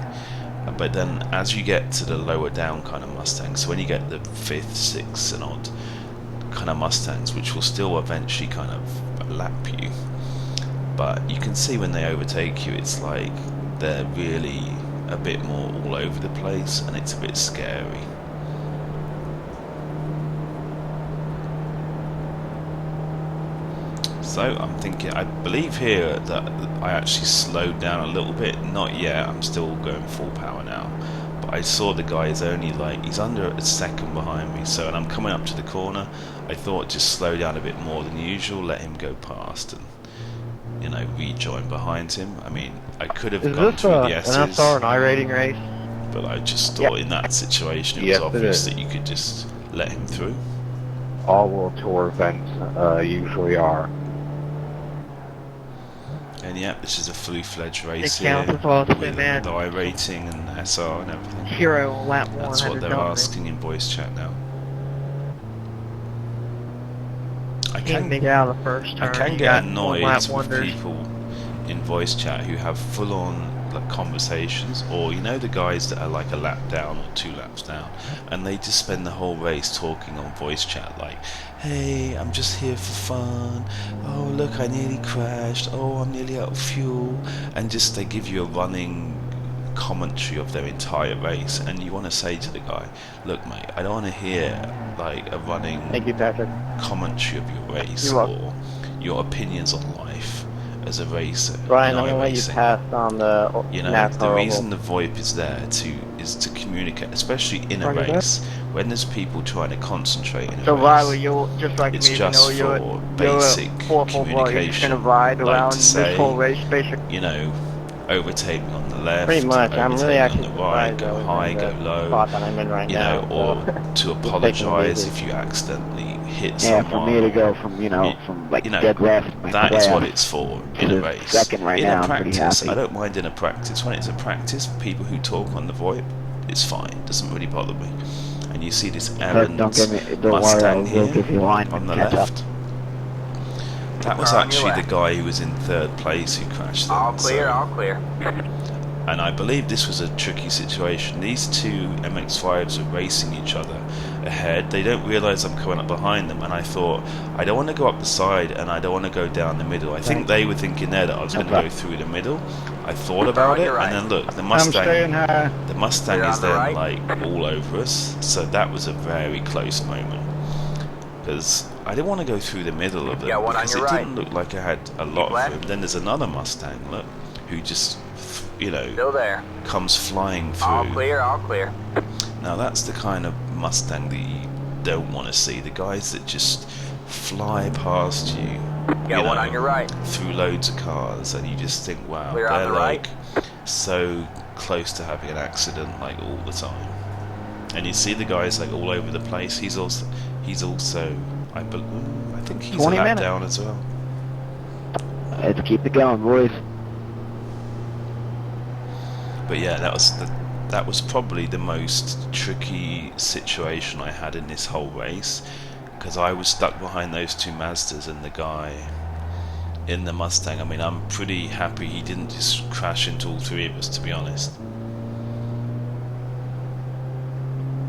But then as you get to the lower down kind of Mustangs, so when you get the 5th, 6th and odd kind of Mustangs, which will still eventually kind of lap you, but you can see when they overtake you, it's like they're really a bit more all over the place, and it's a bit scary. So I'm thinking, I believe here that I actually slowed down a little bit. Not yet, I'm still going full power now. But I saw the guy is only like, he's under a second behind me. So, and I'm coming up to the corner, I thought just slow down a bit more than usual, let him go past and, you know, rejoin behind him. I mean, I could have Is gone this through an the S's, SR and iRating race? but I just thought in that situation it Yes, was it obvious is. that you could just let him through. All World Tour events usually are. And yeah, this is a fully fledged race It counts here as well as with the the man. iRating and SR and everything. Hero lap 1. That's what they're asking in voice chat now. I Can't can make it out of the first turn. get You got annoyed one lap with wonders. people in voice chat who have full-on like conversations, or you know the guys that are like a lap down or 2 laps down, and they just spend the whole race talking on voice chat like, hey, I'm just here for fun, oh look, I nearly crashed, oh I'm nearly out of fuel, and just they give you a running commentary of their entire race, and you want to say to the guy, look mate, I don't want to hear like a running Thank you, Patrick. commentary of your race You're welcome. or your opinions on life as a racer. Brian, in I'm gonna let you iRacing. pass on the You know, NASCAR the oval. reason the VoIP is there is to communicate, especially in a Roger that. race when there's people trying to concentrate in a So race. Riley, you'll just like It's me, just you know, for you're basic a 4 you're just communication, gonna ride like around to this say, whole race, basically. you know, overtake me on the left, Pretty much. I'm overtake really me actually on the right, surprised go I was high, in go the low, spot that I'm in right you now. know, or to taking apologise it if easy. you accidentally hit Yeah, someone. for me to or- go from, you- from like you know, dead left, my that is class what it's for in a to race. second right in now, a I'm pretty practice, happy. I don't mind in a practice. When it's a practice, people who talk on the VoIP, it's fine. It doesn't really bother me. And you see this errant Don't worry, Mustang we'll here give you a line on the catch up. left. That was Car on your actually the left. guy who was in third place who crashed them. All clear, so- all clear. And I believe this was a tricky situation. These two MX-5s are racing each other ahead. They don't realise I'm coming up behind them, and I thought, I don't want to go up the side and I don't want to go down the middle. I think they were thinking there that I was going to go through the middle. I thought about it, and then look, the I'm staying Mustang, high. the Mustang Clear is on the then right. like all over us. So that was a very close moment. Because I didn't want to go through the middle of them Got one on because it your right. didn't look like I had a lot of left. room. Then there's another Mustang, look, who just, you know, Still there. comes flying through. All clear, all clear. Now that's the kind of Mustang that you don't want to see. The guys that just fly past you, Got one on your right. through loads of cars, and you just think, wow, Clear on they're the right. like so close to having an accident like all the time. And you see the guys like all over the place. He's also I think he's a 20 lap minutes. down as well. Let's keep it going, boys. But yeah, that was probably the most tricky situation I had in this whole race, because I was stuck behind those two Mazdas and the guy in the Mustang. I mean, I'm pretty happy he didn't just crash into all three of us, to be honest.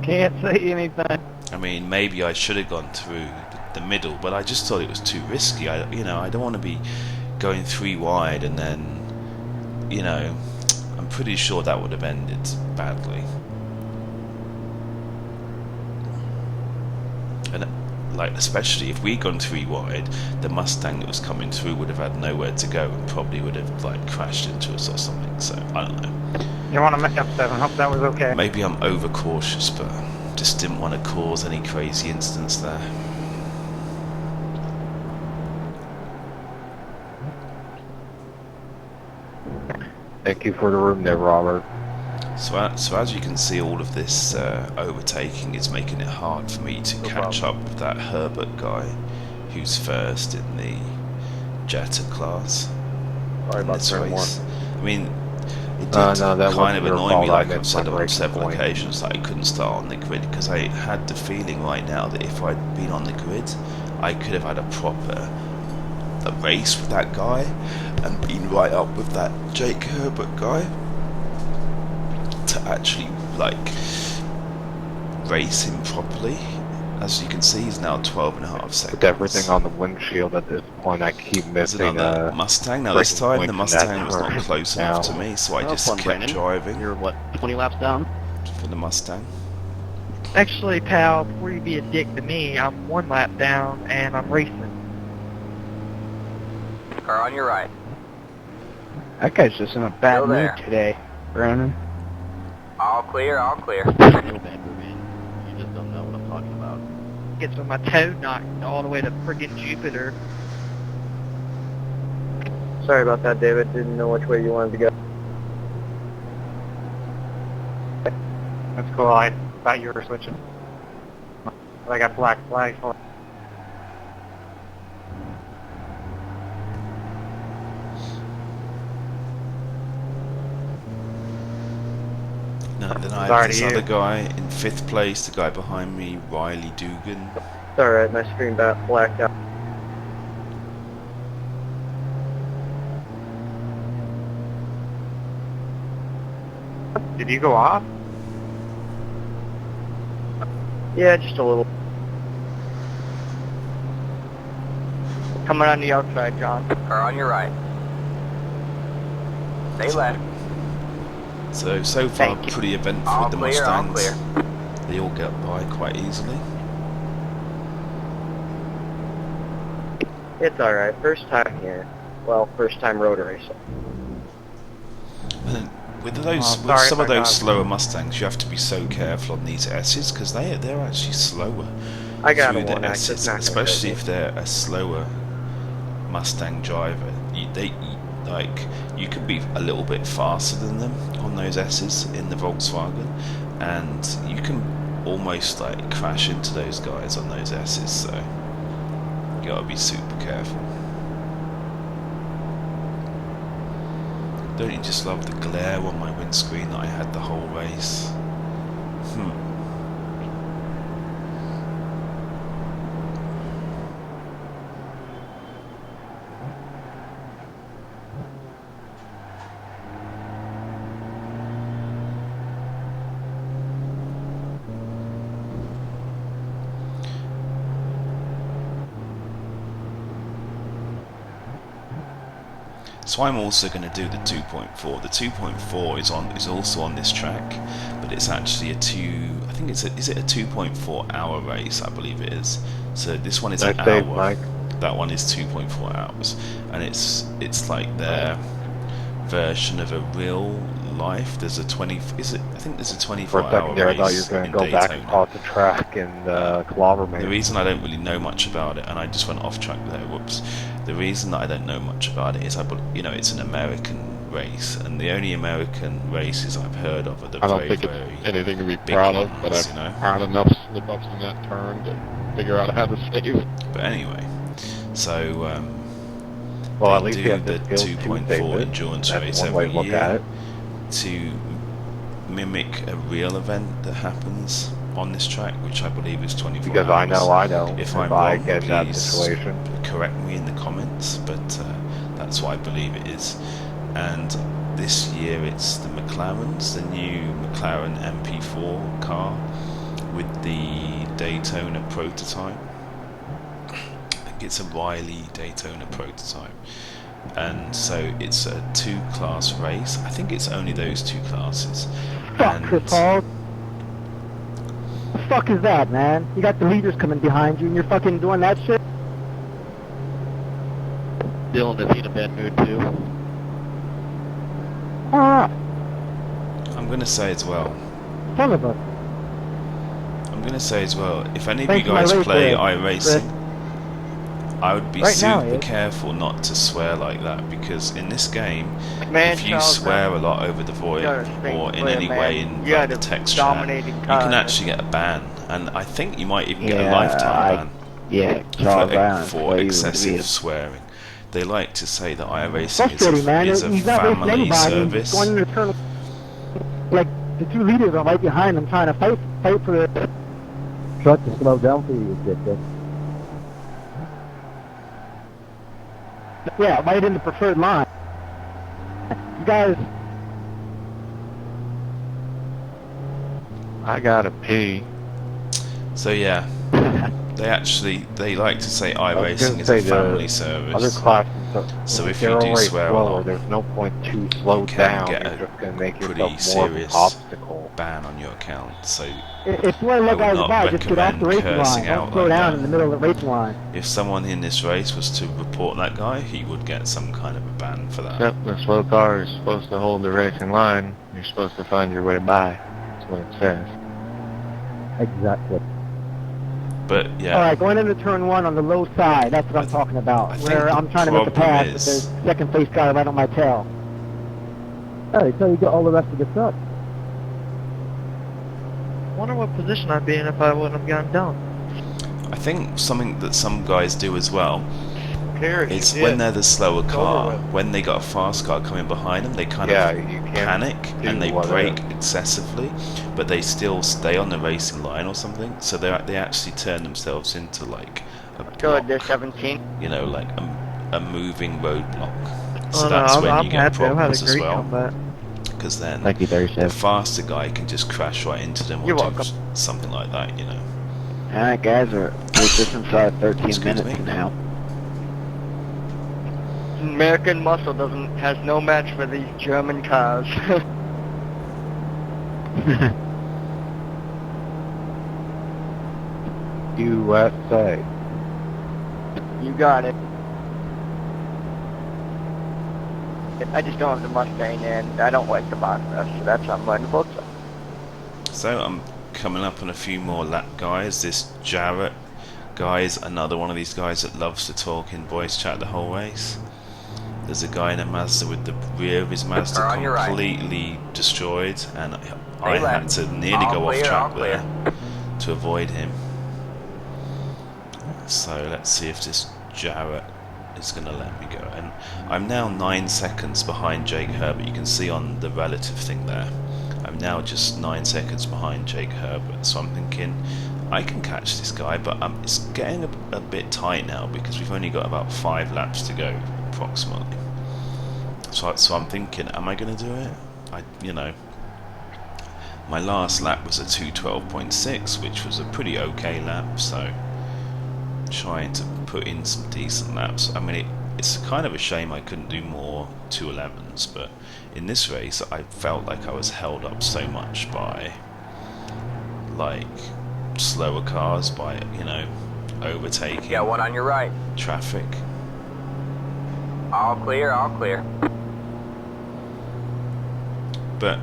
Can't say anything. I mean, maybe I should have gone through the middle, but I just thought it was too risky. I don't want to be going three wide and then, I'm pretty sure that would have ended badly. And especially if we'd gone three wide, the Mustang that was coming through would have had nowhere to go and probably would have crashed into us or something. So I don't know. You want to make up 7? Hope that was okay. Maybe I'm overcautious, but just didn't want to cause any crazy incidents there. Thank you for the room there, Robert. So as you can see, all of this overtaking is making it hard for me to catch up with that Herbert guy who's first in the Jetta class. Sorry in about this turn race. I mean, it did No, that kind of wasn't your annoy me, fault. I like meant I've said my on breaking several point. occasions, that I couldn't start on the grid, because I had the feeling right now that if I'd been on the grid, I could have had a proper race with that guy and been right up with that Jake Herbert guy to actually race him properly. As you can see, he's now 12.5 seconds. With everything on the windshield at this point, I keep There's missing another Mustang. Now this breaking time the points in that Mustang was not turn. close enough to Now- me, so I Well, just fun, kept Brandon. driving You're what, 20 laps down? for the Mustang. Actually, pal, before you be a dick to me, I'm 1 lap down and I'm racing. Car on your right. That guy's just in a bad Still mood there. today, Brandon. All clear, all clear. Feel bad for me. You just don't know what I'm talking about. Gets with my toe knocked all the way to friggin' Jupiter. Sorry about that, David. Didn't know which way you wanted to go. That's cool. I thought you were switching. But I got black flags for No, then I Sorry had this to you. other guy in 5th place, the guy behind me, Riley Dugan. It's alright, my screen blacked out. Did you go off? Yeah, just a little. Coming on the outside, John. Car on your right. Stay left. So far, Thank you. pretty eventful All with the clear, all Mustangs. clear. They all get by quite easily. It's alright. First time here. Well, first time road racing. And then with those, Oh, with sorry some if of I those got- slower Mustangs, you have to be so careful on these S's, because they're actually slower I got through a the one S's, not gonna especially hurt if they're a slower Mustang driver. like you could be a little bit faster than them on those S's in the Volkswagen, and you can almost like crash into those guys on those S's. So you gotta be super careful. Don't you just love the glare on my windscreen that I had the whole race? So I'm also going to do the 2.4. The 2.4 is also on this track, but it's actually is it a 2.4 hour race? I believe it is. So this one is an hour. Mike. That one is 2.4 hours, and it's like their version of a real life. There's a 20. Is it? I think there's a 24-hour For a second there, I thought you race were going in to go back Daytona. and pause the track and clobber me. The reason I don't really know much about it, and I just went off track there, whoops. The reason that I don't know much about it is it's an American race, and the only American races I've heard of are the I don't very, think very it's anything to be big proud of, but ones, I've you know. had enough slip-ups in that turn to figure out how to save. But anyway, so Well, at they least you do have the the skills to 2.4 save it. endurance That's race one way every to look year at it. to mimic a real event that happens on this track, which I believe is 24 Because hours. I know. If If I'm I wrong, get in that please situation. correct me in the comments, but that's what I believe it is. And this year it's the McLarens, the new McLaren MP4 car with the Daytona prototype. I think it's a Riley Daytona prototype. And so it's a 2-class race. I think it's only those 2 classes. Fuck, Chris Hall. The fuck is that, man? You got the leaders coming behind you and you're fucking doing that shit? Dylan, is he in a bad mood too? Ah, I'm going to say as well, son of a... if any of Thanks you for my guys race play there, iRacing, I would be Right now, super yeah. careful not to swear like that, because in this game, Man, if you Charles, swear a lot over the voice you're a stink or in player, any man. way in You're like, the the text chat, dominating you car, can man. actually get a ban, and I think you might even get a lifetime ban Yeah, Charles Brown. for excessive swearing. They like to say that iRacing Frustrating, man. is a He's not racing family anybody. service. He's going into the turn. Like, the 2 leaders are right behind him trying to fight for it. Truck to slow down for you, Jetta. Yeah, right in the preferred line. You guys... I gotta pee. So yeah, they like to say iRacing gonna is say a the family Other service. classes, So if they're you do already swear a slower, lot, there's no point to slow you can down. get You're a just going to make pretty yourself more of an serious obstacle. ban on your account. So If you want to I let would guys not by, just get off the recommend racing cursing line. out Don't slow like down that. in the middle of the racing line. if someone in this race was to report that guy, he would get some kind of a ban for that. Yep, the slow car is supposed to hold the racing line. You're supposed to find your way by. That's what it says. Exactly. But yeah, Alright, going into turn 1 on the low side, that's what I'm talking about. I think Where the I'm trying to make a problem pass, is- but there's second place guy right on my tail. Hey, so you got all the rest of the truck. Wonder what position I'd be in if I wouldn't have gone down. I think something that some guys do as well Here, is when they're the slower car, when they got a fast car coming behind them, they kind Yeah, of you can't panic do and they whatever. brake excessively, but they still stay on the racing line or something. So they actually turn themselves into like a Good, they're block, 17. you know, like a moving roadblock. So Oh, no, that's when I'm you get happy. I've had a problems as great well, comeback. because then Thank you, the 37. faster guy can just crash right into them or You're do welcome. something like that, you know. Alright, guys, we're just inside 13 Excuse minutes me? now. American muscle has no match for these German cars. USA. You got it. I just don't have the Mustang and I don't like the Mazda, so that's how I'm letting folks. So I'm coming up on a few more lap guys. This Jarrett guy is another one of these guys that loves to talk in voice chat the whole race. there's a guy in a Mazda with the rear of his Mazda Car on your right. completely destroyed, and I Stay had left. to nearly All go off clear, track all clear. there to avoid him. So let's see if this Jarrett is going to let me go. And I'm now 9 seconds behind Jake Herbert. You can see on the relative thing there. I'm now just 9 seconds behind Jake Herbert. So I'm thinking I can catch this guy, but it's getting a bit tight now because we've only got about 5 laps to go, approximately. So I'm thinking, am I going to do it? My last lap was a 2:12.6, which was a pretty okay lap. So trying to put in some decent laps. I mean, it's kind of a shame I couldn't do more 2:11s, but in this race I felt like I was held up so much by like slower cars, by overtaking. Got one on your right. Traffic. All clear, all clear. But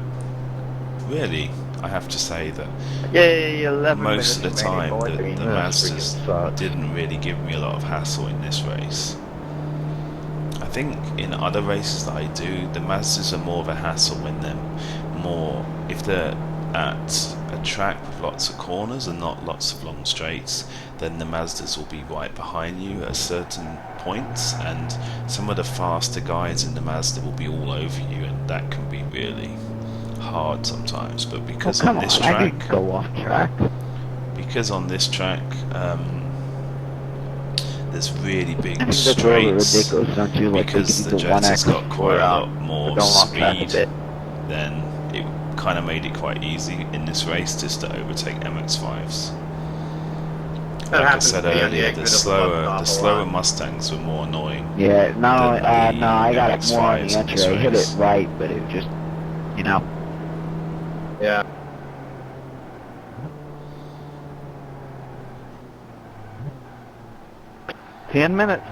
really, I have to say that Yay, 11 most of the minutes time remaining, the boys. Mazdas didn't really give me a lot of hassle in this race. I think in other races that I do, the Mazdas are more of a hassle when if they're at a track with lots of corners and not lots of long straights, then the Mazdas will be right behind you at certain points, and some of the faster guys in the Mazda will be all over you, and that can be really hard sometimes. But because on this track, I could go off track. because on this track there's really big That's a little straights, ridiculous, don't you? Like, because they the can do Jetta's 1x got quite a lot more going off track a speed, bit. then it kind of made it quite easy in this race just to overtake MX-5s. Like I said earlier, the slower Mustangs were more annoying. Yeah, no, than the I got it more on the MX-5s in this entry. I hit race. it right, but it was just, Yeah. $10 minutes.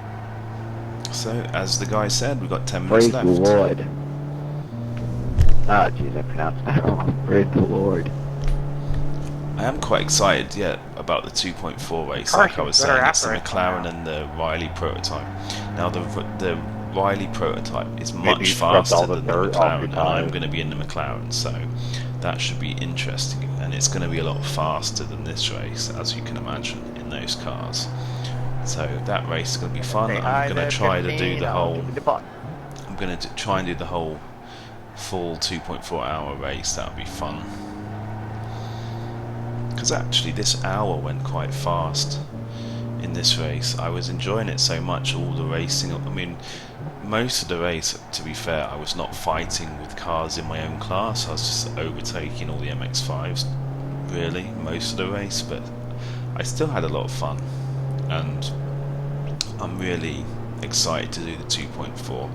So, as the guy said, we've got 10 minutes Praise left. the Lord. Ah, jeez, I pronounced that wrong. Praise the Lord. I am quite excited, about the 2.4 race. Car Like I was seems better saying, it's the after it. McLaren and the Riley prototype. Now, the Riley prototype is Maybe much scrubbed faster all the than the dirt off McLaren, your and I'm tires. going to be in the McLaren, so that should be interesting. And it's going to be a lot faster than this race, as you can imagine, in those cars. So that race is going to be fun. I'm going to try to do the whole. I'm going to try and do the whole full 2.4 hour race. That would be fun. Because actually this hour went quite fast in this race. I was enjoying it so much, all the racing. I mean, most of the race, to be fair, I was not fighting with cars in my own class. I was just overtaking all the MX-5s, really, most of the race. But I still had a lot of fun, and I'm really excited to do the 2.4.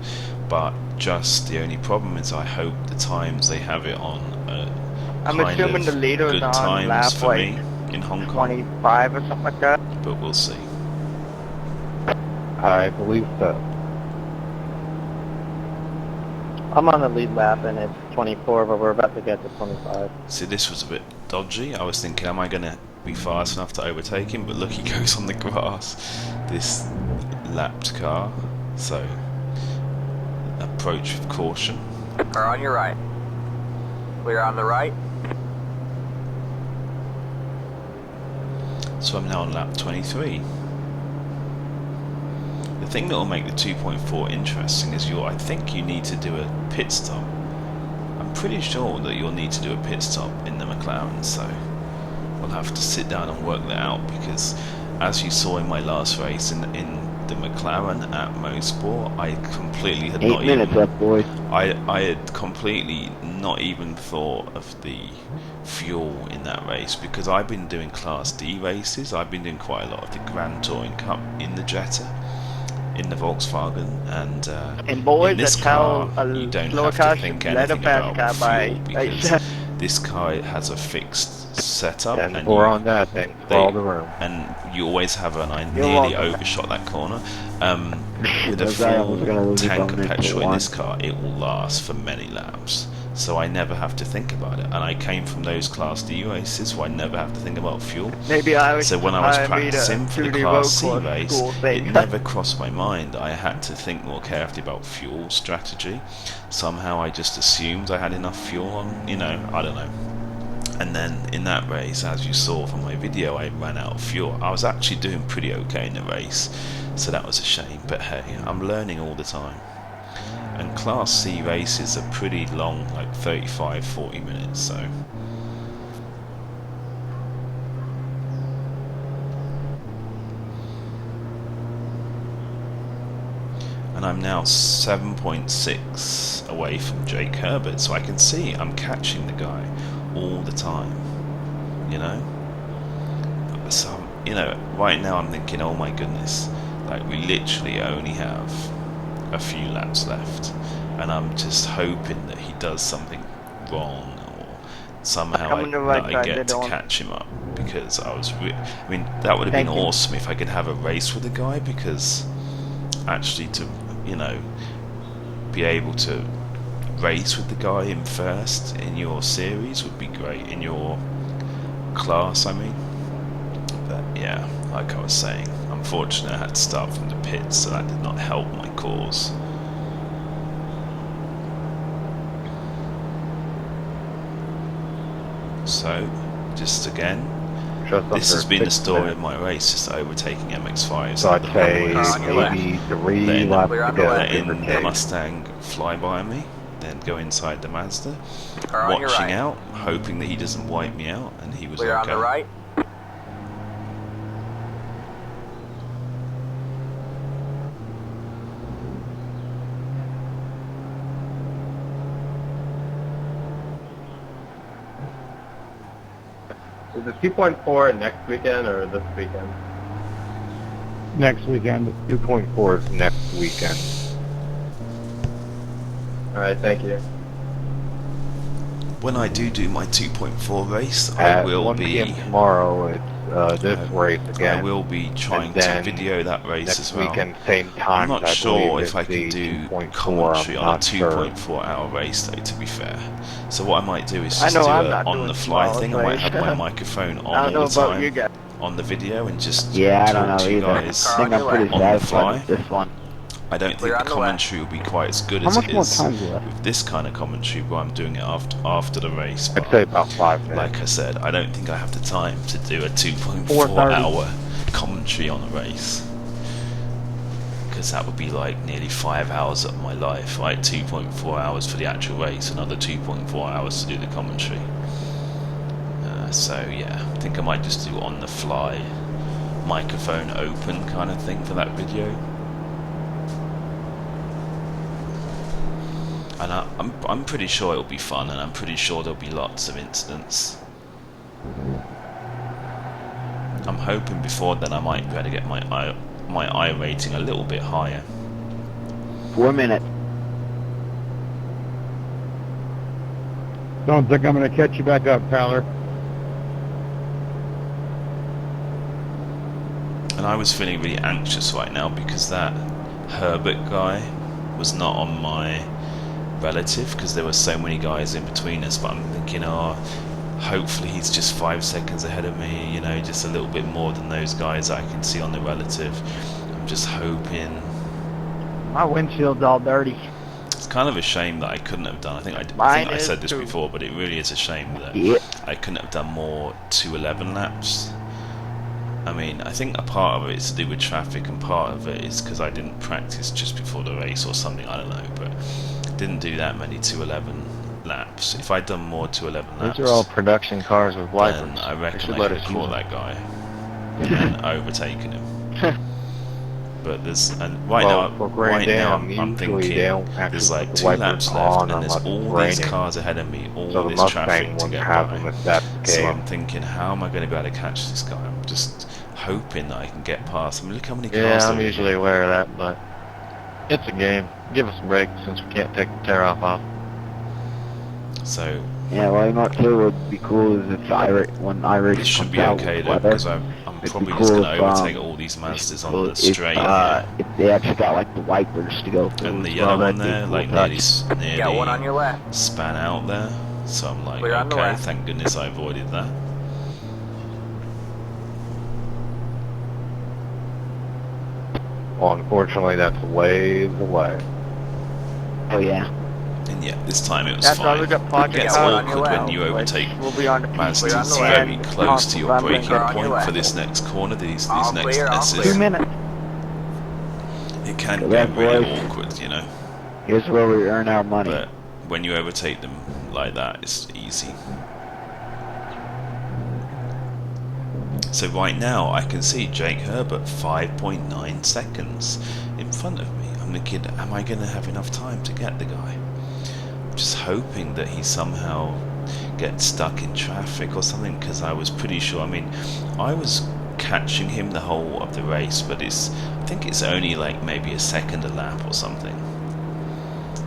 But just the only problem is I hope the times they have it on I'm assuming the leader is good on times lap for like me in Hong Kong, 25 or something like that. but we'll see. I believe so. I'm on the lead lap and it's 24, but we're about to get to 25. See, this was a bit dodgy. I was thinking, am I going to be fast enough to overtake him? But look, he goes on the grass, this lapped car. So, approach with caution. Car on your right. Clear on the right. So I'm now on lap 23. The thing that will make the 2.4 interesting is I think you need to do a pit stop. I'm pretty sure that you'll need to do a pit stop in the McLaren, so we'll have to sit down and work that out, because as you saw in my last race in the McLaren at Mosport, I completely had 8 minutes left, boys. I had completely not even thought of the fuel in that race, because I've been doing Class D races. I've been doing quite a lot of the Grand Touring Cup in the Jetta, in the Volkswagen, and boys, in this that's car how a you don't slower have car to think should let a anything fast about car fuel, by. because this car has a fixed setup, And and we're you- on that thing for all the room. and you always have I You're nearly welcome. overshot that corner. With a Those guys almost gonna full lose the tank of bonus petrol for in one. this car, it will last for many laps. so I never have to think about it. And I came from those Class D races where I never have to think about fuel. Maybe I was So when I was I made a practicing for the 2D Class C road course race, school it thing. never crossed my mind I had to think more carefully about fuel strategy. Somehow I just assumed I had enough fuel on, I don't know. And then in that race, as you saw from my video, I ran out of fuel. I was actually doing pretty okay in the race, so that was a shame. But hey, I'm learning all the time. And Class C races are pretty long, like 35-40 minutes, so... And I'm now 7.6 away from Jake Herbert, so I can see I'm catching the guy all the time, So, right now I'm thinking, oh my goodness, like we literally only have a few laps left, and I'm just hoping that he does something wrong, or somehow I get to catch him up, because I mean, that would have been awesome if I could have a race with the guy, because actually to be able to race with the guy in first in your series would be great, in your class I mean. But yeah, like I was saying, unfortunately I had to start from the pits, so that did not help my cause. So, just again, this has been the story of my race, just overtaking MX-5s. So I'd say maybe 3 laps to go. Letting the Mustang fly by me, then go inside the Mazda, watching out, hoping that he doesn't wipe me out, and he was Clear okay. on the right. Is the 2.4 next weekend or this weekend? Next weekend. 2.4 is next weekend. Alright, thank you. When I do my 2.4 race, I At will 1 be p.m. tomorrow, it's this race again. I will be trying to video that race as well. Next weekend, same time. I'm not sure if I can do commentary on a 2.4 hour race though, to be fair. So what I might do is just do a on the fly thing. I might have my microphone on all the time on the video and just talk to you guys I think I'm pretty on the satisfied fly. with this one. I don't think the commentary will be quite as good as it is with this kind of commentary where I'm doing it after the race. I'd say about 5 minutes. Like I said, I don't think I have the time to do a 2.4 hour commentary on a race. Because that would be like nearly 5 hours of my life, right? 2.4 hours for the actual race, another 2.4 hours to do the commentary. So yeah, I think I might just do on the fly, microphone open kind of thing for that video. And I'm pretty sure it'll be fun, and I'm pretty sure there'll be lots of incidents. I'm hoping before then I might be able to get my I rating a little bit higher. 4 minutes. Don't think I'm going to catch you back up, Tyler. And I was feeling really anxious right now because that Herbert guy was not on my relative, because there were so many guys in between us, but I'm thinking, oh, hopefully he's just 5 seconds ahead of me, just a little bit more than those guys that I can see on the relative. I'm just hoping. My windshield's all dirty. It's kind of a shame that I couldn't have done. I think I said this before, but it really is a shame that I couldn't have done more 211 laps. I mean, I think a part of it is to do with traffic, and part of it is because I didn't practice just before the race or something, I don't know, but didn't do that many 211 laps. If I'd done more 211 laps, these are all production cars with wipers. then I reckon I could have caught that guy and overtaken him. But right now I'm thinking there's like 2 laps left, and there's all these cars ahead of me, all this traffic to get by. So I'm thinking, how am I going to be able to catch this guy? I'm just hoping that I can get past. I mean, look how many cars there are. Yeah, I'm usually aware of that, but it's a game. Give us a break since we can't take the tear off. So Yeah, well, Mark 2 would be cool is if when iRacing this should comes be out okay with though, weather. because I'm It'd probably be just cool going to if, overtake all these Mazdas on the if, straight here. if they actually got like the wipers to go through And the as yellow well, one that'd be a there, cool like touch. Got one on your nearly left. span out there. So I'm like, Clear on the okay, left. thank goodness I avoided that. Well, unfortunately, that's ways away. Oh yeah. And yeah, this time it was That's why fine. we got It Project gets Power on awkward your when you which overtake will be on the Clear on Mazdas the very left. close to your braking Clear on your point left. for this next corner, these All next clear, all S's. clear. 2 minutes. It can So get that really boy- awkward, you know. Here's where we earn our money. But when you overtake them like that, it's easy. So right now, I can see Jake Herbert 5.9 seconds in front of me. I'm thinking, am I going to have enough time to get the guy? I'm just hoping that he somehow gets stuck in traffic or something, because I was pretty sure, I mean, I was catching him the whole of the race, but I think it's only like maybe a second a lap or something.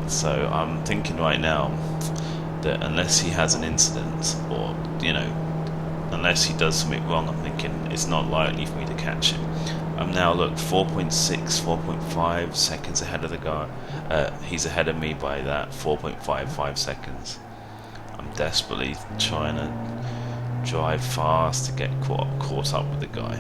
So I'm thinking right now that unless he has an incident, or, you know, unless he does something wrong, I'm thinking it's not likely for me to catch him. I'm now, look, 4.6, 4.5 seconds ahead of the guy. He's ahead of me by that 4.55 seconds. I'm desperately trying to drive fast to get caught up with the guy.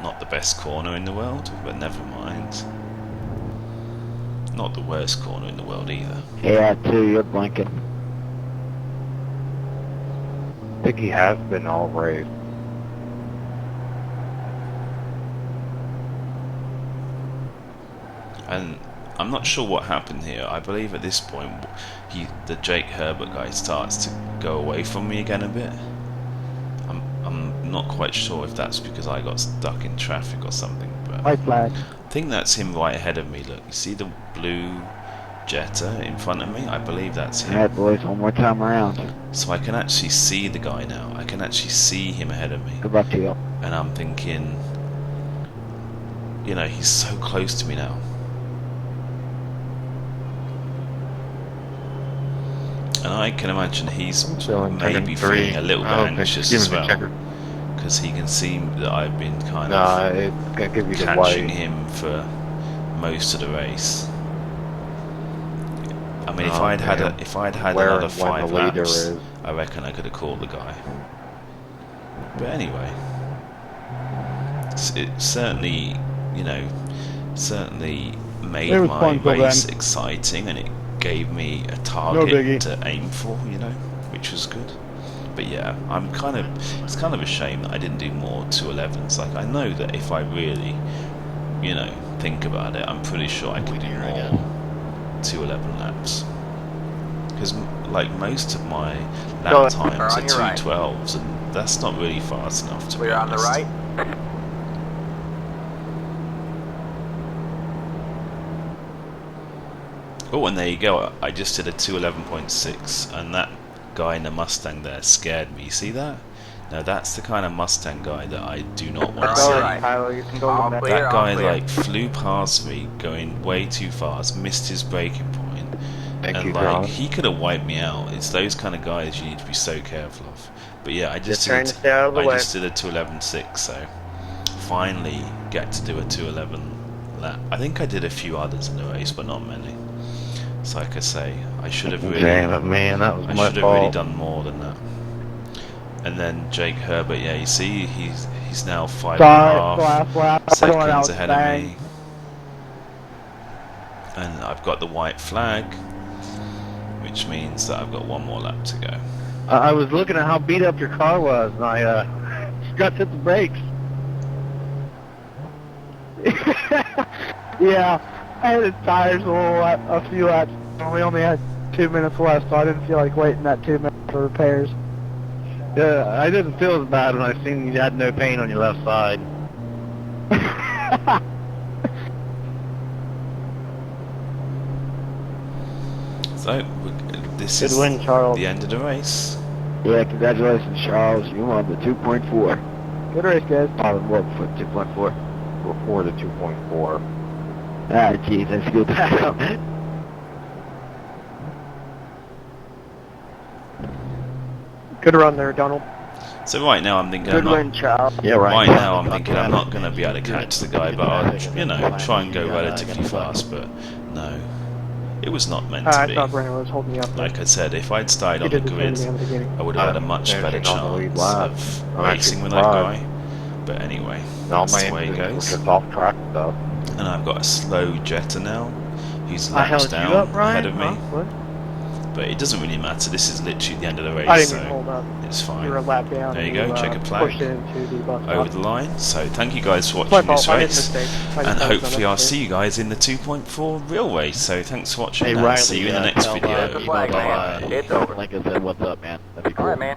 Not the best corner in the world, but never mind. Not the worst corner in the world either. Yeah, too, you're blinking. I think he has been all race. And I'm not sure what happened here. I believe at this point, the Jake Herbert guy starts to go away from me again a bit. I'm not quite sure if that's because I got stuck in traffic or something, but White flag. I think that's him right ahead of me. Look, you see the blue Jetta in front of me? I believe that's him. Alright, boys, one more time around. So I can actually see the guy now. I can actually see him ahead of me. Good luck to you. And I'm thinking, you know, he's so close to me now. And I can imagine he's maybe feeling a little bit anxious as well, because he can see that I've been kind of it's gonna give you the catching white. him for most of the race. I mean, if Oh, I'd had man. another And when 5 the leader laps, is. I reckon I could have called the guy. But anyway, it certainly, you know, certainly made It was my fun till race then. exciting, and it gave me a No target biggie. to aim for, you know, which was good. But yeah, it's kind of a shame that I didn't do more 211s. Like, I know that if I really, you know, think about it, I'm pretty sure I could do more 211 laps. Because like most of my lap Go times on are your right. 212s, and that's not really fast enough to be Clear on the honest. right. Oh, and there you go. I just did a 211.6, and that guy in the Mustang there scared me. You see that? Now that's the kind of Mustang guy that I do not want to All see. right. Tyler, you can go All with that. clear, That all guy clear. like flew past me, going way too fast, missed his braking point, Thank and you, like John. he could have wiped me out. It's those kind of guys you need to be so careful of. But yeah, I Just trying to stay out of the I way. just did a 211.6, so finally get to do a 211 lap. I think I did a few others in the race, but not many. So like I say, I should have really, Damn it, man, that was I my should have really fault. done more than that. And then Jake Herbert, yeah, you see, he's now 5.5 last lap. Going out seconds ahead of bang. me. And I've got the white flag, which means that I've got one more lap to go. I was looking at how beat up your car was, and I forgot to hit the brakes. Yeah, I had the tires a few laps. We only had 2 minutes left, so I didn't feel like waiting that 2 minutes for repairs. Yeah, I didn't feel as bad when I seen you had no pain on your left side. So, this Good is win, Charles. the end of the race. Yeah, congratulations, Charles. You won the 2.4. Good race, guys. What, 2.4? 4 to 2.4. Ah, jeez, I screwed that up. Good run there, Donald. So right now I'm thinking Good win, Charles. Yeah, right now I'm thinking I'm not going to be able to catch the guy, but I'll, try and go relatively fast, but no. It was not meant to I be. thought Brennan was holding me up. Like I said, if I'd stayed He on the did the same grid, to me in the beginning. I would have had a much better Finishing on the lead chance lap. of I'm racing actually with that guy. surprised. But anyway, All that's my the way it engines were goes. just off track stuff. And I've got a slow Jetta now, who's I laps held you down up, Ryan? ahead of me. Huh? What? But it doesn't really matter, this is literally the end of the race, I didn't so mean hold up. it's fine. You were a lap down. There you and go, check a flag. Pushed it into the bus Over stop. the line. So thank you guys for It's my watching this fault. I made a race, mistake. I just and thought it was hopefully I'll unnecessary. see you guys in the 2.4 real race. So thanks for watching, Hey, and Riley, see you in the next tell, video. Flag, man. It's over. Like I said, what's up, man? That'd be cool. Alright, man.